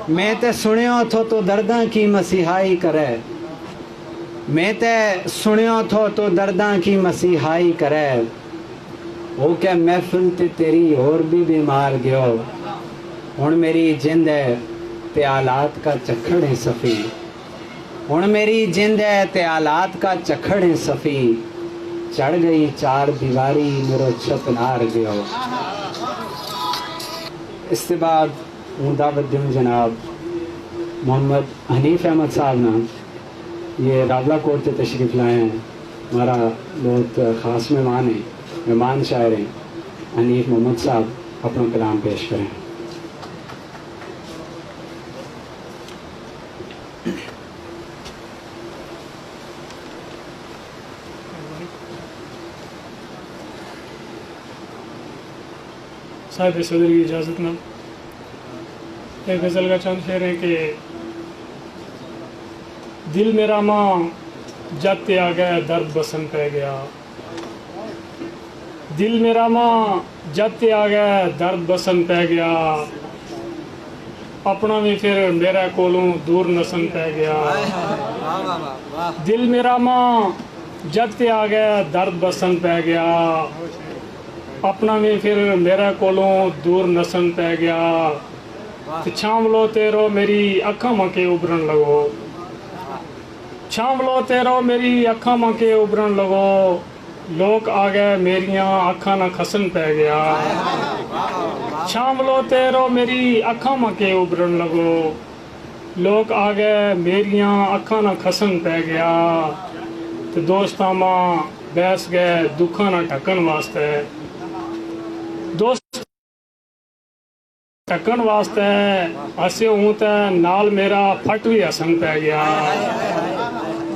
मैं ते सुनियो थो तो दर्दां की मसीहाई करे, मैं ते सुनियो थो तो दर्दां की मसीहाई करे, वो क्या महफिल ते तेरी और भी बीमार गयो, हुण मेरी जिंद है ते आलात का चखड़ है सफ़ी, हुण मेरी जिंद है ते आलात का चखड़ है सफ़ी, चढ़ गई चार दीवारी मेरो छत नार गयो। इसके बाद हूँ दावत दूँ जनाब मोहम्मद हनीफ अहमद साहब ना, ये रावला कोट से तशरीफ़ लाए हैं, हमारा बहुत ख़ास मेहमान है, मेहमान शायर हैं हनीफ मोहम्मद साहब, अपना कलाम पेश करें। साहिब सदर की इजाज़त ना एक गज़ल का चंद शेर है कि दिल मेरा माँ जाते आ गया दर्द बसन पै गया, दिल मेरा माँ जाते आ गया दर्द बसन पै गया, अपना भी फिर मेरा कोलों दूर नसन पै गया, दिल मेरा माँ जाते आ गया दर्द बसन पै गया, अपना भी फिर मेरा कोलों दूर नसन पै गया, छामलो तेरो मेरी अखा मके उभरन लगो, छामलो तेरो मेरी अखा मके उभरन लगो, लोग आ गए मेरिया अखा ना खसन पै गया, छामलो तेरो मेरी अखा मके उभरन लगो, लोग आ गए मेरिया अखा ना खसन पै गया, तो दोस्तां मां बैस गए दुखा ना ढकन वास्ते, दोस्त ढकन वास्ते हसे हूँ तो नाल मेरा फट भी हसन पै गया,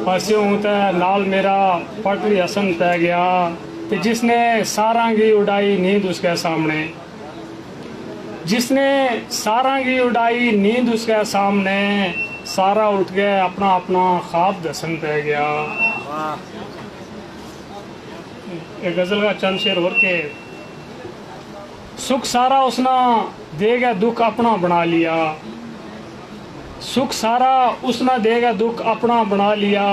हसे हूँ तो नाल मेरा फट भी हसन पै गया, तो जिसने सारंगी उड़ाई नींद उसके सामने, जिसने सारंगी उड़ाई नींद उसके सामने, सारा उठ गया अपना अपना ख्वाब दसन पै गया। एक गज़ल का चंद शेर और के सुख सारा उसना देगा दुख अपना बना लिया, सुख सारा उसना देगा दुख अपना बना लिया,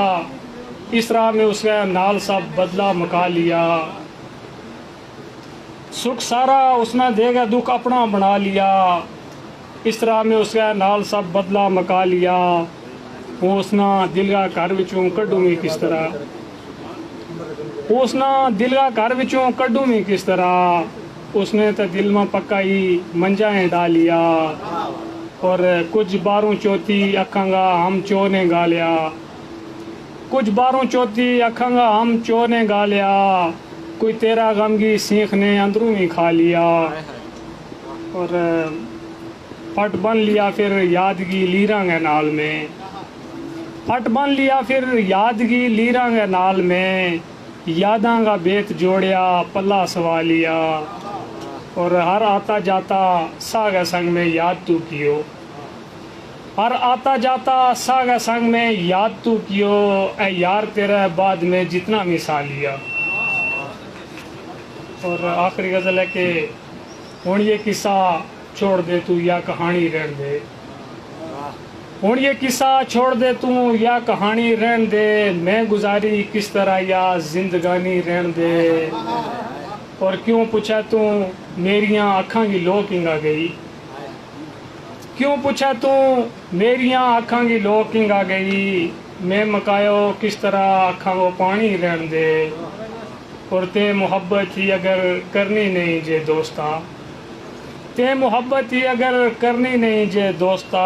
इस राह में उसका नाल सब बदला मका लिया, सुख सारा उसना देगा दुख अपना बना लिया, इस राह में उसका नाल सब बदला मका लिया, वो उसना दिल का घर विचों कड्डूंगी किस तरह, वो उसना दिल का घर विचों कड्डूंगी किस तरह, उसने तो दिल में पक्का ही मंजाएं डालिया, और कुछ बारों चौथी अखांगा हम चो ने गालिया, कुछ बारों चौथी अखांगा हम चो ने गालिया, कोई तेरा गमगी सीख ने अंदरों ही खा लिया, और फट बन लिया फिर यादगी लीरांगे नाल में, फट बन लिया फिर यादगी लीरांगे नाल में, यादां का बेत जोड़िया पल्ला सवा लिया, और हर आता जाता साग संग में याद तू कियो, और आता जाता सागा संग में याद तू कियो ए यार तेरा बाद में जितना मिसाल लिया। और आखिरी गज़ल है कि हुण ये किस्सा छोड़ दे तू या कहानी रहन दे, हुण ये किस्सा छोड़ दे तू या कहानी रहन दे, मैं गुजारी किस तरह या जिंदगानी रहन दे। और क्यों पूछा तू मेरियां अखां की लो किंगा गई, क्यों पूछा तू मेरियां अखां की लो किंगा गई, मैं मकायो किस तरह अखां को पानी रहन दे। और ते मोहब्बत ही अगर करनी नहीं जे दोस्ता, ते मोहब्बत ही अगर करनी नहीं जे दोस्ता,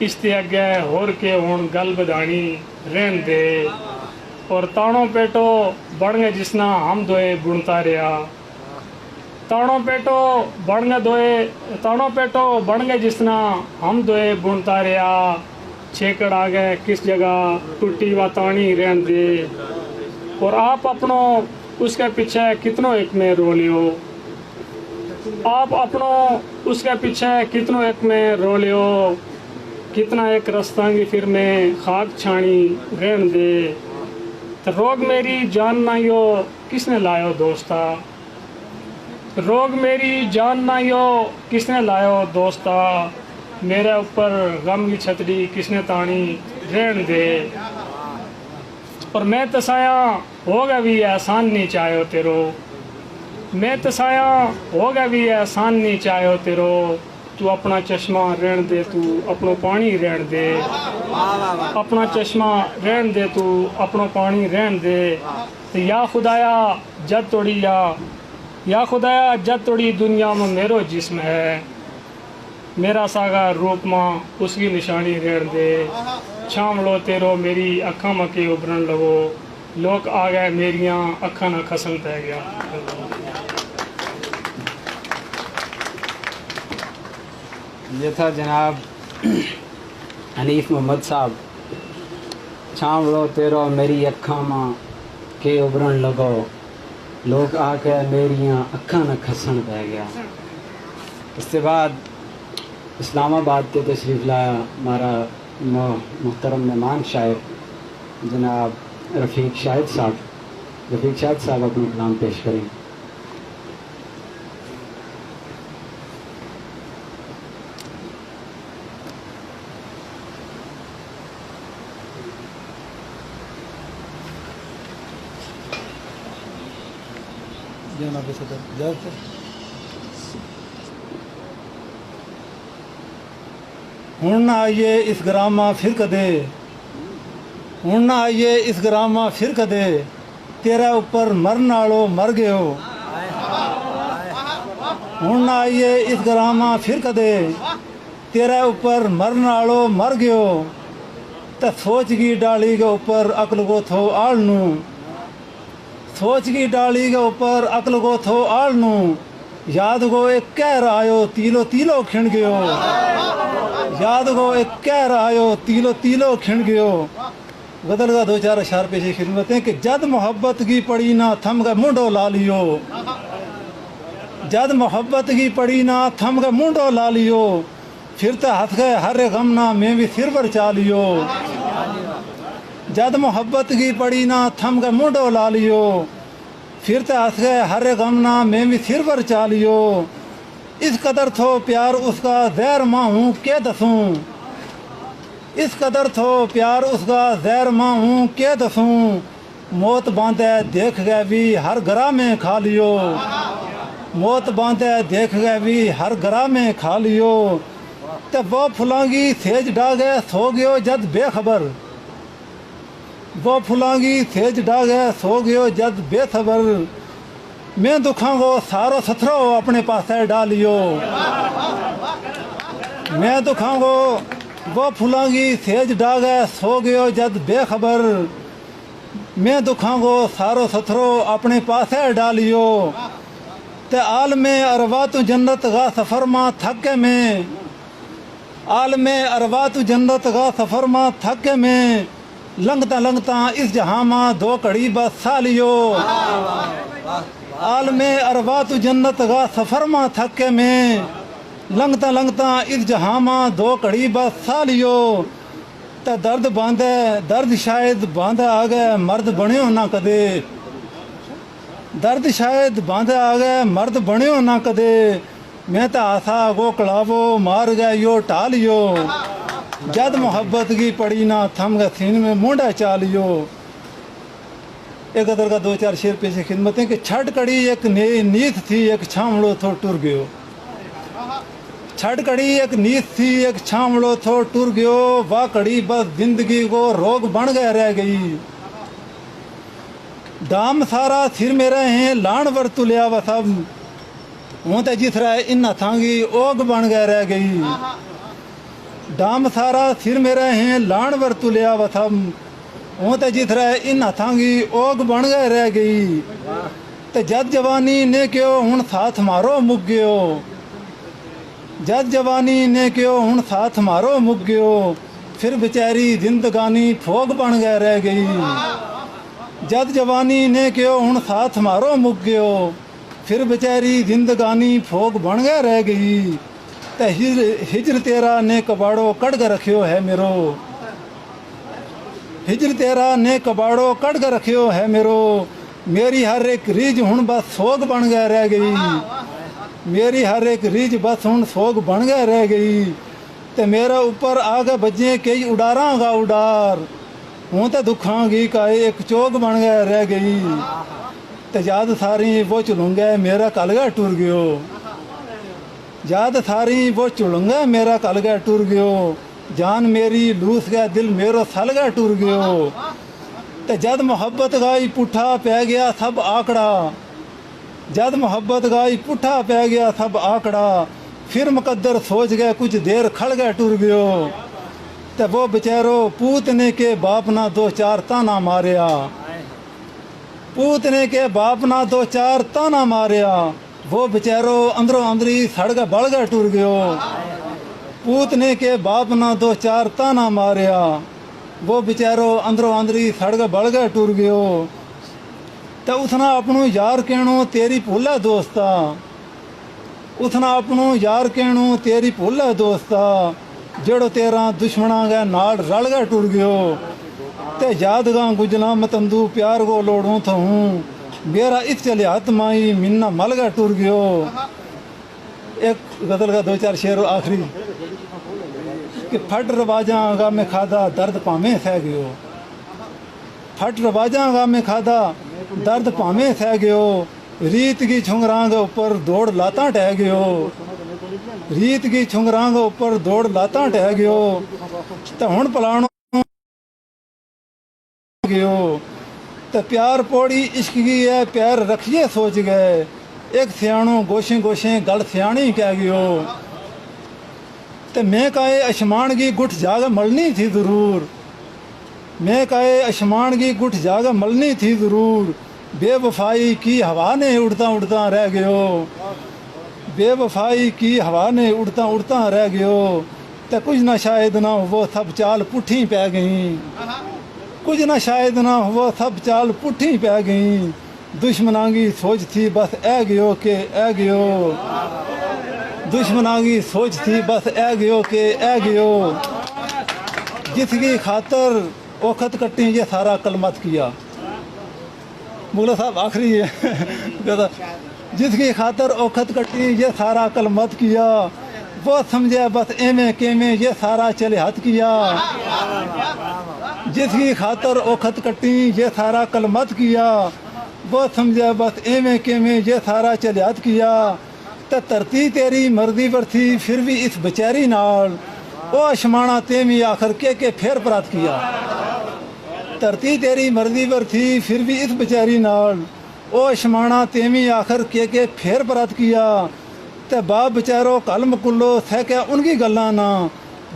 इसते अगे होर के हुण गल बधानी रहन दे। और ताणो पेटो बढ़ गए जिसना हम दोए बुनता रहा, ताणो पेटो बढ़ गए दोए, ताणो पेटो बढ़ गए जिसना हम दोए बुनता रहा, छेकड़ आ गए किस जगह टूटी व तानी रहन दे। और आप अपनो उसके पीछे कितनो एक में रो लियो, आप अपनो उसके पीछे कितनो एक में रो लियो, कितना एक रस्तांगी फिर में खाक छानी रहन दे। तो रोग मेरी जान ना यो किसने लायो दोस्ता, रोग मेरी जान ना यो किसने लायो दोस्ता, मेरे ऊपर गम की छतरी किसने तानी रहन दे। और मैं तसाया होगा भी एहसान नहीं चाहो तेरो, मैं तसाया होगा भी एहसान नहीं चाहो तेरो, तू अपना चश्मा रहन दे तू अपनो पानी रहन दे, अपना चश्मा रहन दे तू अपनो पानी रहन दे। तो या खुदाया जद तोड़ी या खुदाया जद तोड़ी दुनिया में मेरो जिस्म है, मेरा सागा रूप माँ उसकी निशानी रहन दे। छाम लो तेरो मेरी अखा मके उभरन लगो, लोग आ गए मेरियां अखा न खसन तै गया। ये था जनाब हनीफ मोहम्मद साहब। छाम लो तेरो मेरी अखा मां के उभरन लगो, लोग आके मेरियां अखा न खसन पै गया। इसके बाद इस्लामाबाद के तशरीफ़ लाया हमारा मुहतरम मेहमान शायर जनाब रफ़ीक शाहिद साहब। रफ़ीक शाहिद साहब अपना कलाम पेश करें। हुण ना आइए इस ग्रामा फिर कदे, हुण ना आइए इस ग्रामा फिर कदे, तेरा ऊपर मरन आलो मर गयो। हुण ना आइए इस ग्रामा फिर कदे, तेरा ऊपर मरन आलो मर गयो। ते सोच की डाली के ऊपर अकल को थो आलनू, सोच की डाली के ऊपर अकल को थो आलनू, याद को एक कह आयो तीलो तीलो खिण गयो, याद को एक कह आयो तीलो तीलो खिण गयो। गदल का दो चार अशार पेश खिदमत है कि जद मोहब्बत की पड़ी ना थम के मुंडो ला लियो, जद मोहब्बत की पड़ी ना थम के मुंडो ला लियो, फिर तो हथ गए हर गम ना मैं भी सिर पर चा लियो। जद मोहब्बत की पड़ी ना थम के मुंडो ला लियो, फिर तो हंस गए हर गम ना मैं भी सिर पर चा लियो। इस कदर थो प्यार उसका जहर माँ हूँ के दसूँ, इस कदर थो प्यार उसका जहर माँ हूँ के दसूँ, मौत बांधे देख गए भी हर गरा में खा लियो, मौत बांधे देख गए भी हर गरा में खा लियो। ते वो फुलांगी सेज डागे सो गयो जद बेखबर, वो फुलांगी सेज डागे सो गयो जद बेखबर, मैं दुखा को सारो सथरो अपने पास डालियो, मैं दुखा को वो फुलांगी सेज डागे सो गयो जद बेखबर, मैं दुखा को सारो सथरो अपने पास डालियो। ते आलमे अरवा तू जन्नत का सफ़र माँ थके में, आलमे अरवा तू जन्नत का सफ़र माँ थके में, लंघता लंघता इस जहाँ माँ दो कड़ी बस सालियो। आलमे अरवा तू जन्नत का सफ़र माँ थके में, लंघता लंघता इस जहां दो घड़ी बस सा लियो ते दर्द बांधे दर्द शायद बांधा आ गए मर्द बनियो ना कदे दर्द शायद बांधा आ गए मर्द बनियो ना कदे मैं तो आसा गो कलावो मार गए यो टालियो जद मोहब्बत की पड़ी ना थम गए सीन में मुंडा चालियो। एक अदर का 2-4 शेर पेश खिदमत है कि छठ कड़ी एक नीत थी एक छामड़ो थो टुर गयो छठ कड़ी एक नीत थी एक छामड़ो थो टुर गयो वाह कड़ी बस जिंदगी को रोग बन गए रह गई दाम सारा सिर मेरे हैं लाण वर तुलिया व सब हूँ तो जिस रहा इन थांगी ओग बन गए रह गई दाम सारा सिर मेरे हैं लाण वर तुलिया व सब हूँ तो जिस रहा इन थांगी ओग बन गए रह गई तो जद जवानी ने क्यों हूँ साथ मारो मुक गयो जद जवानी ने क्यों हूँ साथ मारो मुक गयो फिर बेचारी जिंदगानी फोग बन गए रह गई जद जवानी ने क्यों हूँ साथ मारो मुक गयो फिर बेचारी जिंदगानी फोग बन गए रह गई तो हिजर तेरा ने कबाड़ो कट कर रखियो है मेरो हिजर तेरा ने कबाड़ो कट कर रखियो है मेरो मेरी हर एक रीज हूँ बस सोग बन गए रह गई मेरी हर एक रीज बस हूँ सोग बन गए रह गई तो मेरा ऊपर आगे बजे कई उड़ारांगा उड़ार हूँ तो दुखांगी का एक चौक बन गया रह गई तो याद सारी वो चुलूंगा मेरा कलगा टूर गयो याद सारी वो चुलूंगा मेरा कलगा टूर गयो जान मेरी लूस गया दिल मेरो सलगा टूर गयो तो जद मोहब्बत गाई पुठा पै गया सब आकड़ा जद मोहब्बत गाई पुठा पै गया सब आकड़ा फिर मुकद्दर सोच गया कुछ देर खड़ गया टूर गयो तो वो बेचारो पूतने के बाप ना 2-4 ताना मारिया पूतने के बाप ना 2-4 ताना मारिया वो बेचारो अंदरों अंदरी सड़ गया बड़ गया टूर गयो पूतने के बाप ना 2-4 ताना मारिया वो बेचारो अंदरों अंदरी सड़ गया बड़ गया टूर गयो तो उसना अपनों यार कहणो तेरी भूला दोस्ता उसना अपनों यार कहणो तेरी भूला दोस्ता जड़ो तेरा दुश्मना गया नाड़ रल गया टुर गयो ते याद गा गुजला मतंदू प्यार को लोड़ू तो हूँ मेरा इस चले हाथ माई मिन्ना मल गया टुर गयो। एक गजल का 2-4 शेर आखिरी कि फट रवाजा गा में खादा दर्द पामे सह गयो फट रवाजा गा में खादा दर्द पामे सह गयो रीत की छुंगरांग ऊपर दौड़ लाता टह गयो रीत की छुंगरांग ऊपर दौड़ लाता टह गयो तो हुण पलाणो गयो तो प्यार पौड़ी इश्क की है प्यार रखिए सोच गए एक सियाणो गोशे गोशे गल सियाणी कह गयो तो मैं काए आसमान की गुठ जाग मलनी थी जरूर मैं काए आसमान की गुठ जाग मलनी थी जरूर बेवफाई की हवा ने उड़ता उड़ता रह गयो बेवफाई की हवा ने उड़ता उड़ता रह गयो तो कुछ ना शायद ना वो सब चाल पुठी पै गई कुछ ना शायद ना वो सब चाल पुठी पै गई दुश्मना की सोच थी बस ए गयो के ए गयो दुश्मना की सोच थी बस ए गयो के ए गयो जिसकी खातर औखत कट्टी ये सारा कलमत किया मुगला साहब आखिरी है जिसकी खातर औखत कट्टी ये सारा कलमत किया वो समझे बस एमे केमे ये सारा चले हाथ किया जिसकी खातर औखत कट्टी ये सारा कलमत किया वो समझे बस एमे केमे ये सारा चले हाथ किया तो तरती तेरी मर्जी पर थी फिर भी इस बेचारी नाल ओ आसमाना तेमी आखिर के फेर प्राप्त किया धरती तेरी मर्जी पर थी फिर भी इस बेचारी नाल ओ आसमाना तेमी आखिर के फेर प्राप्त किया ते बाप बेचारो कल मकुल्लो सह क्या उनकी गल्ला ना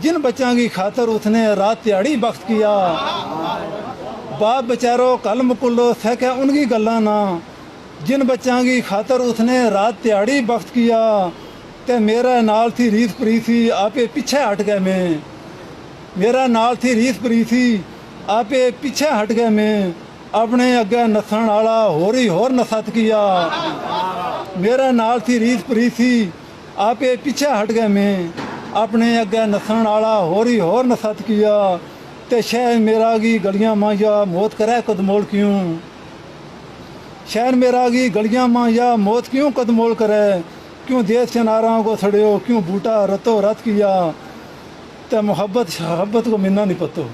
जिन बच्चों की खातर उसने रात त्याड़ी बख्त किया बाप बेचारो कल मकुल्लो सह क्या उनकी गल्ला ना जिन बच्चों की खातर उसने रात त्याड़ी बख्त किया ते मेरा नाल थी रीस प्रीसी आपे पीछे हट गए मैं मेरा नाल थी रीस प्रीसी आपे पीछे हट गए मैं अपने अगे नसन आला होरी होर नसत किया मेरा नाल थी रीस प्रीसी आप ये पीछे हट गए मैं अपने अगे नसन आला होर नसत किया ते शहर मेरा गी गलियां मांजा मौत करे कदमोल क्यों शहर मेरा गी गलियां मांजा मौत क्यों कदमोल करे क्यों देश चनारा को छड़ियो क्यों बूटा रतो रत किया ते मोहब्बत शहाबत को मिलना नहीं पतो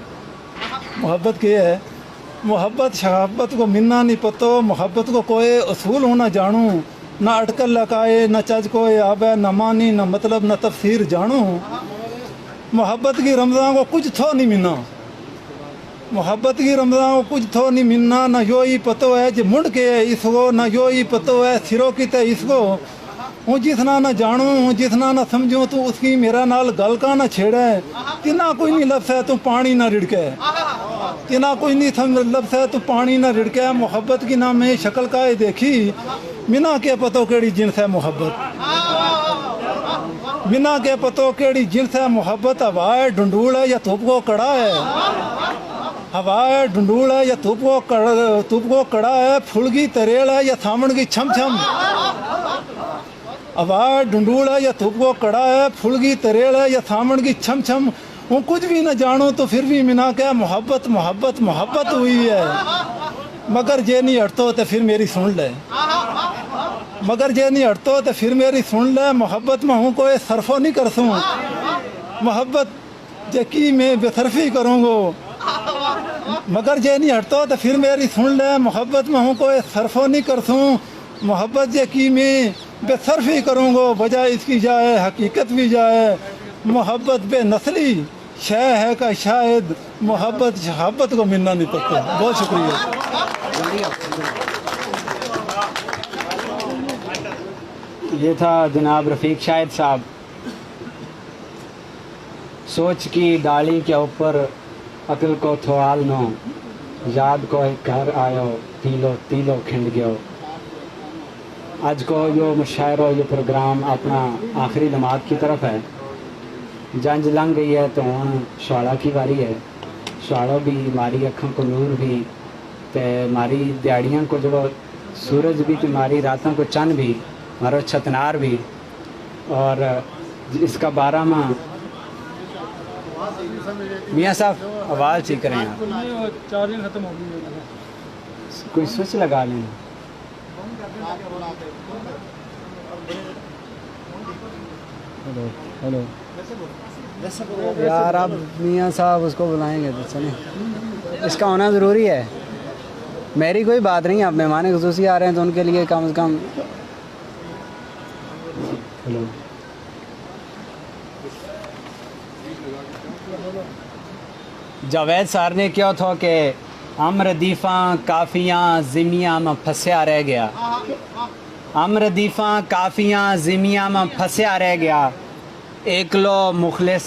मोहब्बत क्या है मोहब्बत शहाबत को मिलना नहीं पतो मोहब्बत को कोई असूल होना जानू ना अटकल लगाए न चज कोई आबे न मानी न मतलब न तफसीर जानू मोहब्बत की रमज़ान को कुछ थो नहीं मिलना मोहब्बत की रमज़ान को कुछ थो नहीं मिलना न यो ही पतो है जो मुंड के इसको न यो ही पतो है सिरों की ते इसको हूँ जितना न जानू हूँ जितना न समझूँ तू उसकी मेरा नाल गल का न छेड़े तिना कोई नहीं लफ्स है तू पानी न रिड़के तिना कोई नहीं समझ लफ्स है तू पानी न रिड़के मोहब्बत की ना मैं शक्ल का देखी मिना के पतो केड़ी जिन्स है मोहब्बत मिना के पतो केड़ी जिन्स है मोहब्बत हवा है ढूंढूल है या धूप को कड़ा है हवा है ढूंढूल है या धूप को कड़ा है फुलगी तरेल है या थामण की छम छम हवा ढूंढूल है या धूप को कड़ा है फुलगी तरेल है या थामण की छम छम हूँ कुछ भी न जानू तो फिर भी मिना क्या मोहब्बत मोहब्बत मोहब्बत हुई है मगर जे नहीं हटतो तो फिर मेरी सुन ले मगर जे नहीं हटतो तो फिर मेरी सुन ले मोहब्बत में हूँ कोई सरफो नहीं कर सूँ मोहब्बत जे की मैं बेसरफी करूँगो मगर जे नहीं हटतो तो फिर मेरी सुन ले मोहब्बत में हूँ कोई सरफो नहीं कर सूँ मोहब्बत जे की मैं बेसरफी करूँगो बजाय इसकी जाए हकीकत भी जाए मोहब्बत बेनस्ली शय है का शायद मोहब्बत शहाबत को मिलना नहीं पड़ता। बहुत शुक्रिया। ये था जनाब रफ़ीक शाहिद साहब। सोच की डाली के ऊपर अकल को थोआल नो याद को एक घर आयो तीलो तीलो खिंड गयो। आज को यो मुशायरो ये प्रोग्राम अपना आखिरी नमाज की तरफ है। जंज लंघ गई है तो हूँ शाला की वारी है। शालों भी मारी अखों को नूर भी ते मारी दिहाड़ियाँ को जो सूरज भी तो मारी रातों को चंद भी मारो छतनार भी। और इसका 12 माह मियाँ साहब आवाज़ ठीक करें यार। चार्जिंग खत्म हो गई। कोई स्विच लगा लें। हेलो हेलो यार आप मियाँ साहब उसको बुलाएंगे तो चलें। इसका होना ज़रूरी है। मेरी कोई बात नहीं है। आप मेहमान ख़ुसूसी आ रहे हैं तो उनके लिए कम से कम। हेलो जावेद सर ने क्या था कि अमर दीफा काफ़ियाँ ज़िमिया में फंसा रह गया। अमर दीफा काफ़ियाँ ज़िमिया में फंसा रह गया। एकलो मुखलिस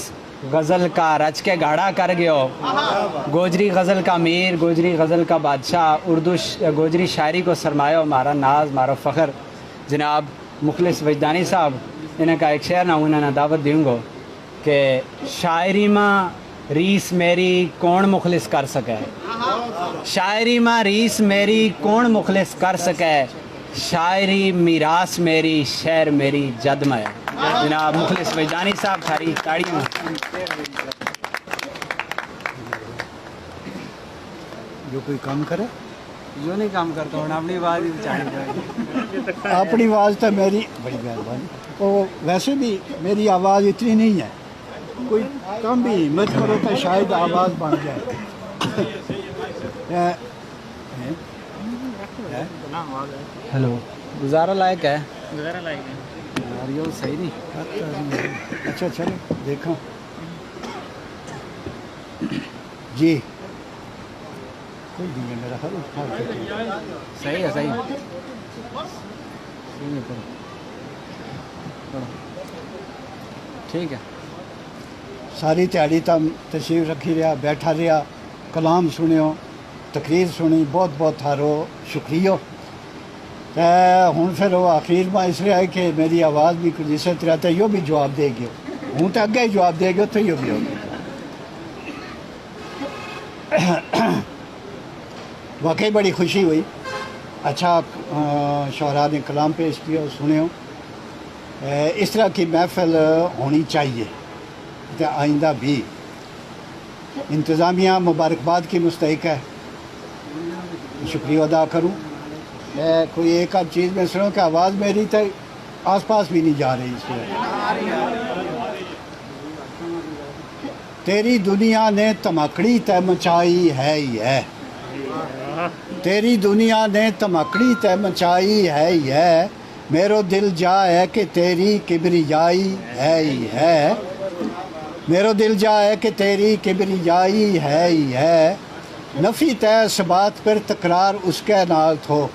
गज़ल का रच के गाढ़ा कर गयो। गोजरी गज़ल का मीर गोजरी गज़ल का बादशाह उर्दू गोजरी शायरी को सरमाया मारा नाज मारा फ़ख्र जनाब मुखलिस वजदानी साहब। इन्हें का एक शेर ना उन्हें दावत दूँगा कि शायरी में रीस मेरी कौन मुखलिस कर सके। शायरी में रीस मेरी कौन मुखलिस कर सके। शायरी मीरास मेरी शेर मेरी जद में। जनाब मुखलिस वजदानी साहब थारी ताड़ियों। जो कोई काम करे जो नहीं काम करता हूँ अपनी आवाज़ ही बचानी। अपनी आवाज़ तो मेरी बड़ी मेहरबानी। वो वैसे भी मेरी आवाज़ इतनी नहीं है। कोई कम भी हिम्मत करो तो शायद आवाज़ बन जाए। हेलो गुजारा लायक है। गुजारा लायक है यार ये सही नहीं। अच्छा चलो देखो जी कोई भी है मेरा हर सही है। सही ठीक है। सारी दिहाड़ी तम तशरीफ रखी रहा बैठा रहा कलाम सुनियो तकरीर सुनी बहुत बहुत थारो शुक्रिया। हूँ फिर वो आखिर में इसलिए है कि मेरी आवाज़ भी कुछ इस तरह तो यो भी जवाब देगी। हूँ तो अगे ही जवाब देगी तो यो भी होगी। वाकई बड़ी खुशी हुई। अच्छा शोहरा ने कलाम पेश किया सुनियो इस तरह की महफिल होनी चाहिए। तो आइंदा भी इंतज़ामिया मुबारकबाद की मुस्तहिक है, शुक्रिया अदा करूँ। मैं कोई एक आध चीज़ में सुनूँ कि आवाज़ मेरी तो आस पास भी नहीं जा रही इसमें। तेरी दुनिया ने तमकड़ी तय मचाई है ही है, तेरी दुनिया ने तमकड़ी तय मचाई है ही है, मेरो दिल जाए कि तेरी किबरियाई है ही है, मेरो दिल जाए कि तेरी किबरियाई है ही है, नफ़ी तय सबात पर तकरार उसके नाल थो,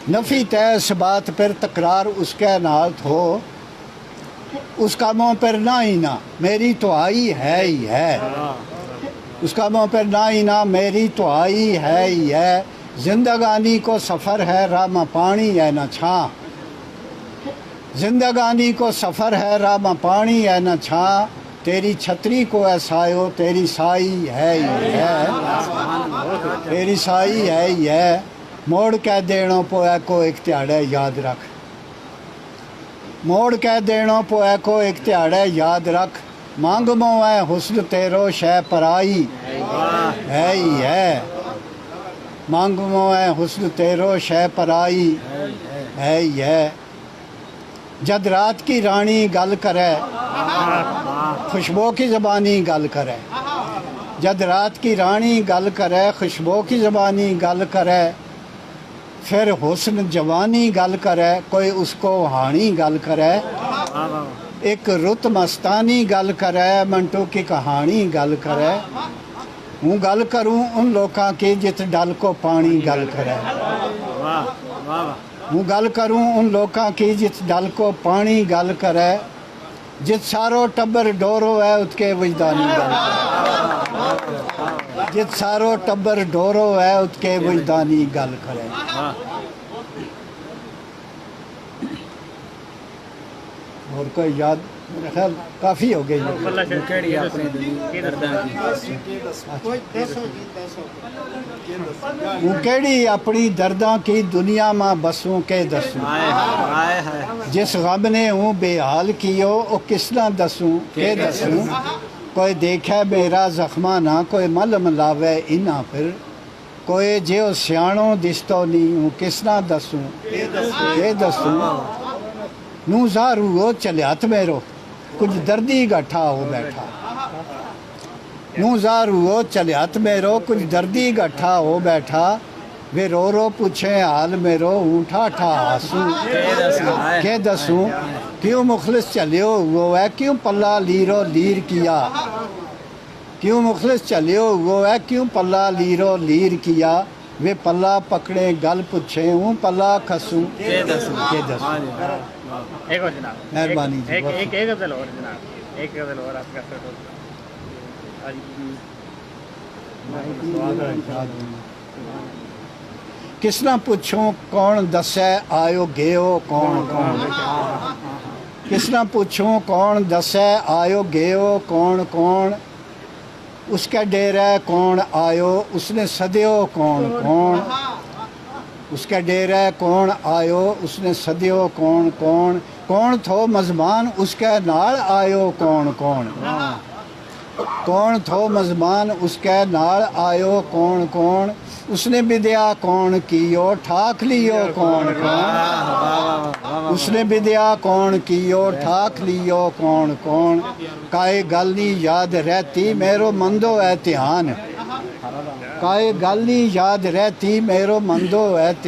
नफ़ी तय सबात पर तकरार उसके नाल थो, उसका मुँह पर ना ही ना मेरी तो आई है ही है, उसका मुँह पर ना ही ना मेरी तो आई है ही है, जिंदगानी को सफ़र है रामा पानी है न छाँ, जिंदगानी को सफ़र है रामा पानी है न छाँ, तेरी छतरी को ऐसायो तेरी साई है ही है, तेरी साई है ही है, मोड़ कह देणो पोया को एक त्याड़े याद रख, मोड़ कह देणो पोया को एक त्याड़े याद रख, मांग मो है हुस्न तेरो शह पराई है ही है, मांग मो है हुस्न तेरो शह पराई है ही है, जद रात की रानी गल करे खुशबू की ज़बानी गल करे, जद रात की रानी गल करे खुशबू की ज़बानी गल करे, फिर हुस्न जवानी गल करे कोई उसको हानी गल करे, एक रुत मस्तानी गल करे मंटू की कहानी गल करे, हूँ गल करूँ उन लोगों की जित डल को पानी गल करे, हूँ गल करूँ उन लोगों की जित डल को पानी गल करे, जित सारो टब्बर डोरो है उसके वजदानी गल करे, जित सारो टब्बर डोरो है उसके वजदानी गल करे। और कोई याद मेरा ख्याल काफ़ी हो गई। केड़ी अपनी दर्दा की दुनिया में बसूं के दसूं, जिस गम ने हूँ बेहाल कियो ओ किसना दसूं के दसूं, कोई देखे मेरा जख्मा ना कोई मलम लावे इना फिर, कोई जो सियाणो दिस्तो नहीं हूँ किसना दसूं के दसूं, नू ज़ारू हो चलियात मेरो कुछ दर्दी गठा हो बैठा, नू ज़ारू हो चलियात मेरो कुछ दर्दी गठा हो बैठा, वे रो रो पूछे हाल मेरो हूँ ठाठा हंसूं के दसूं, क्यों मुखलिस चलियो वो है क्यों पल्ला लीरो लीर किया, क्यों मुखलिस चलियो वो है क्यों पल्ला लीरो लीर किया, वे पल्ला पकड़े गल पूछे हूँ पल्ला खसूं के दसूं। एक और जनाब, मेहरबानी जी, एक गज़ल और जनाब, एक गज़ल और आपका किसना पूछूं कौन दसे आयो गयो कौन कौन, किसना पूछूं कौन दसे आयो गयो कौन कौन, उसके डेरे कौन आयो उसने सदियो कौन कौन, उसके डेरे कौन आयो उसने सदियो कौन कौन, कौन थो मज़मान उसके नाल आयो कौन कौन, कौन थो मज़मान उसके नाल आयो कौन कौन, उसने विद्या कौन कियो ठाक लियो कौन कौन, उसने विद्या कौन कियो ठाक लियो कौन कौन, काए गल नी याद रहती मेरो मंदो है ध्यान, काए गल नी याद रहती मेरो मंदो है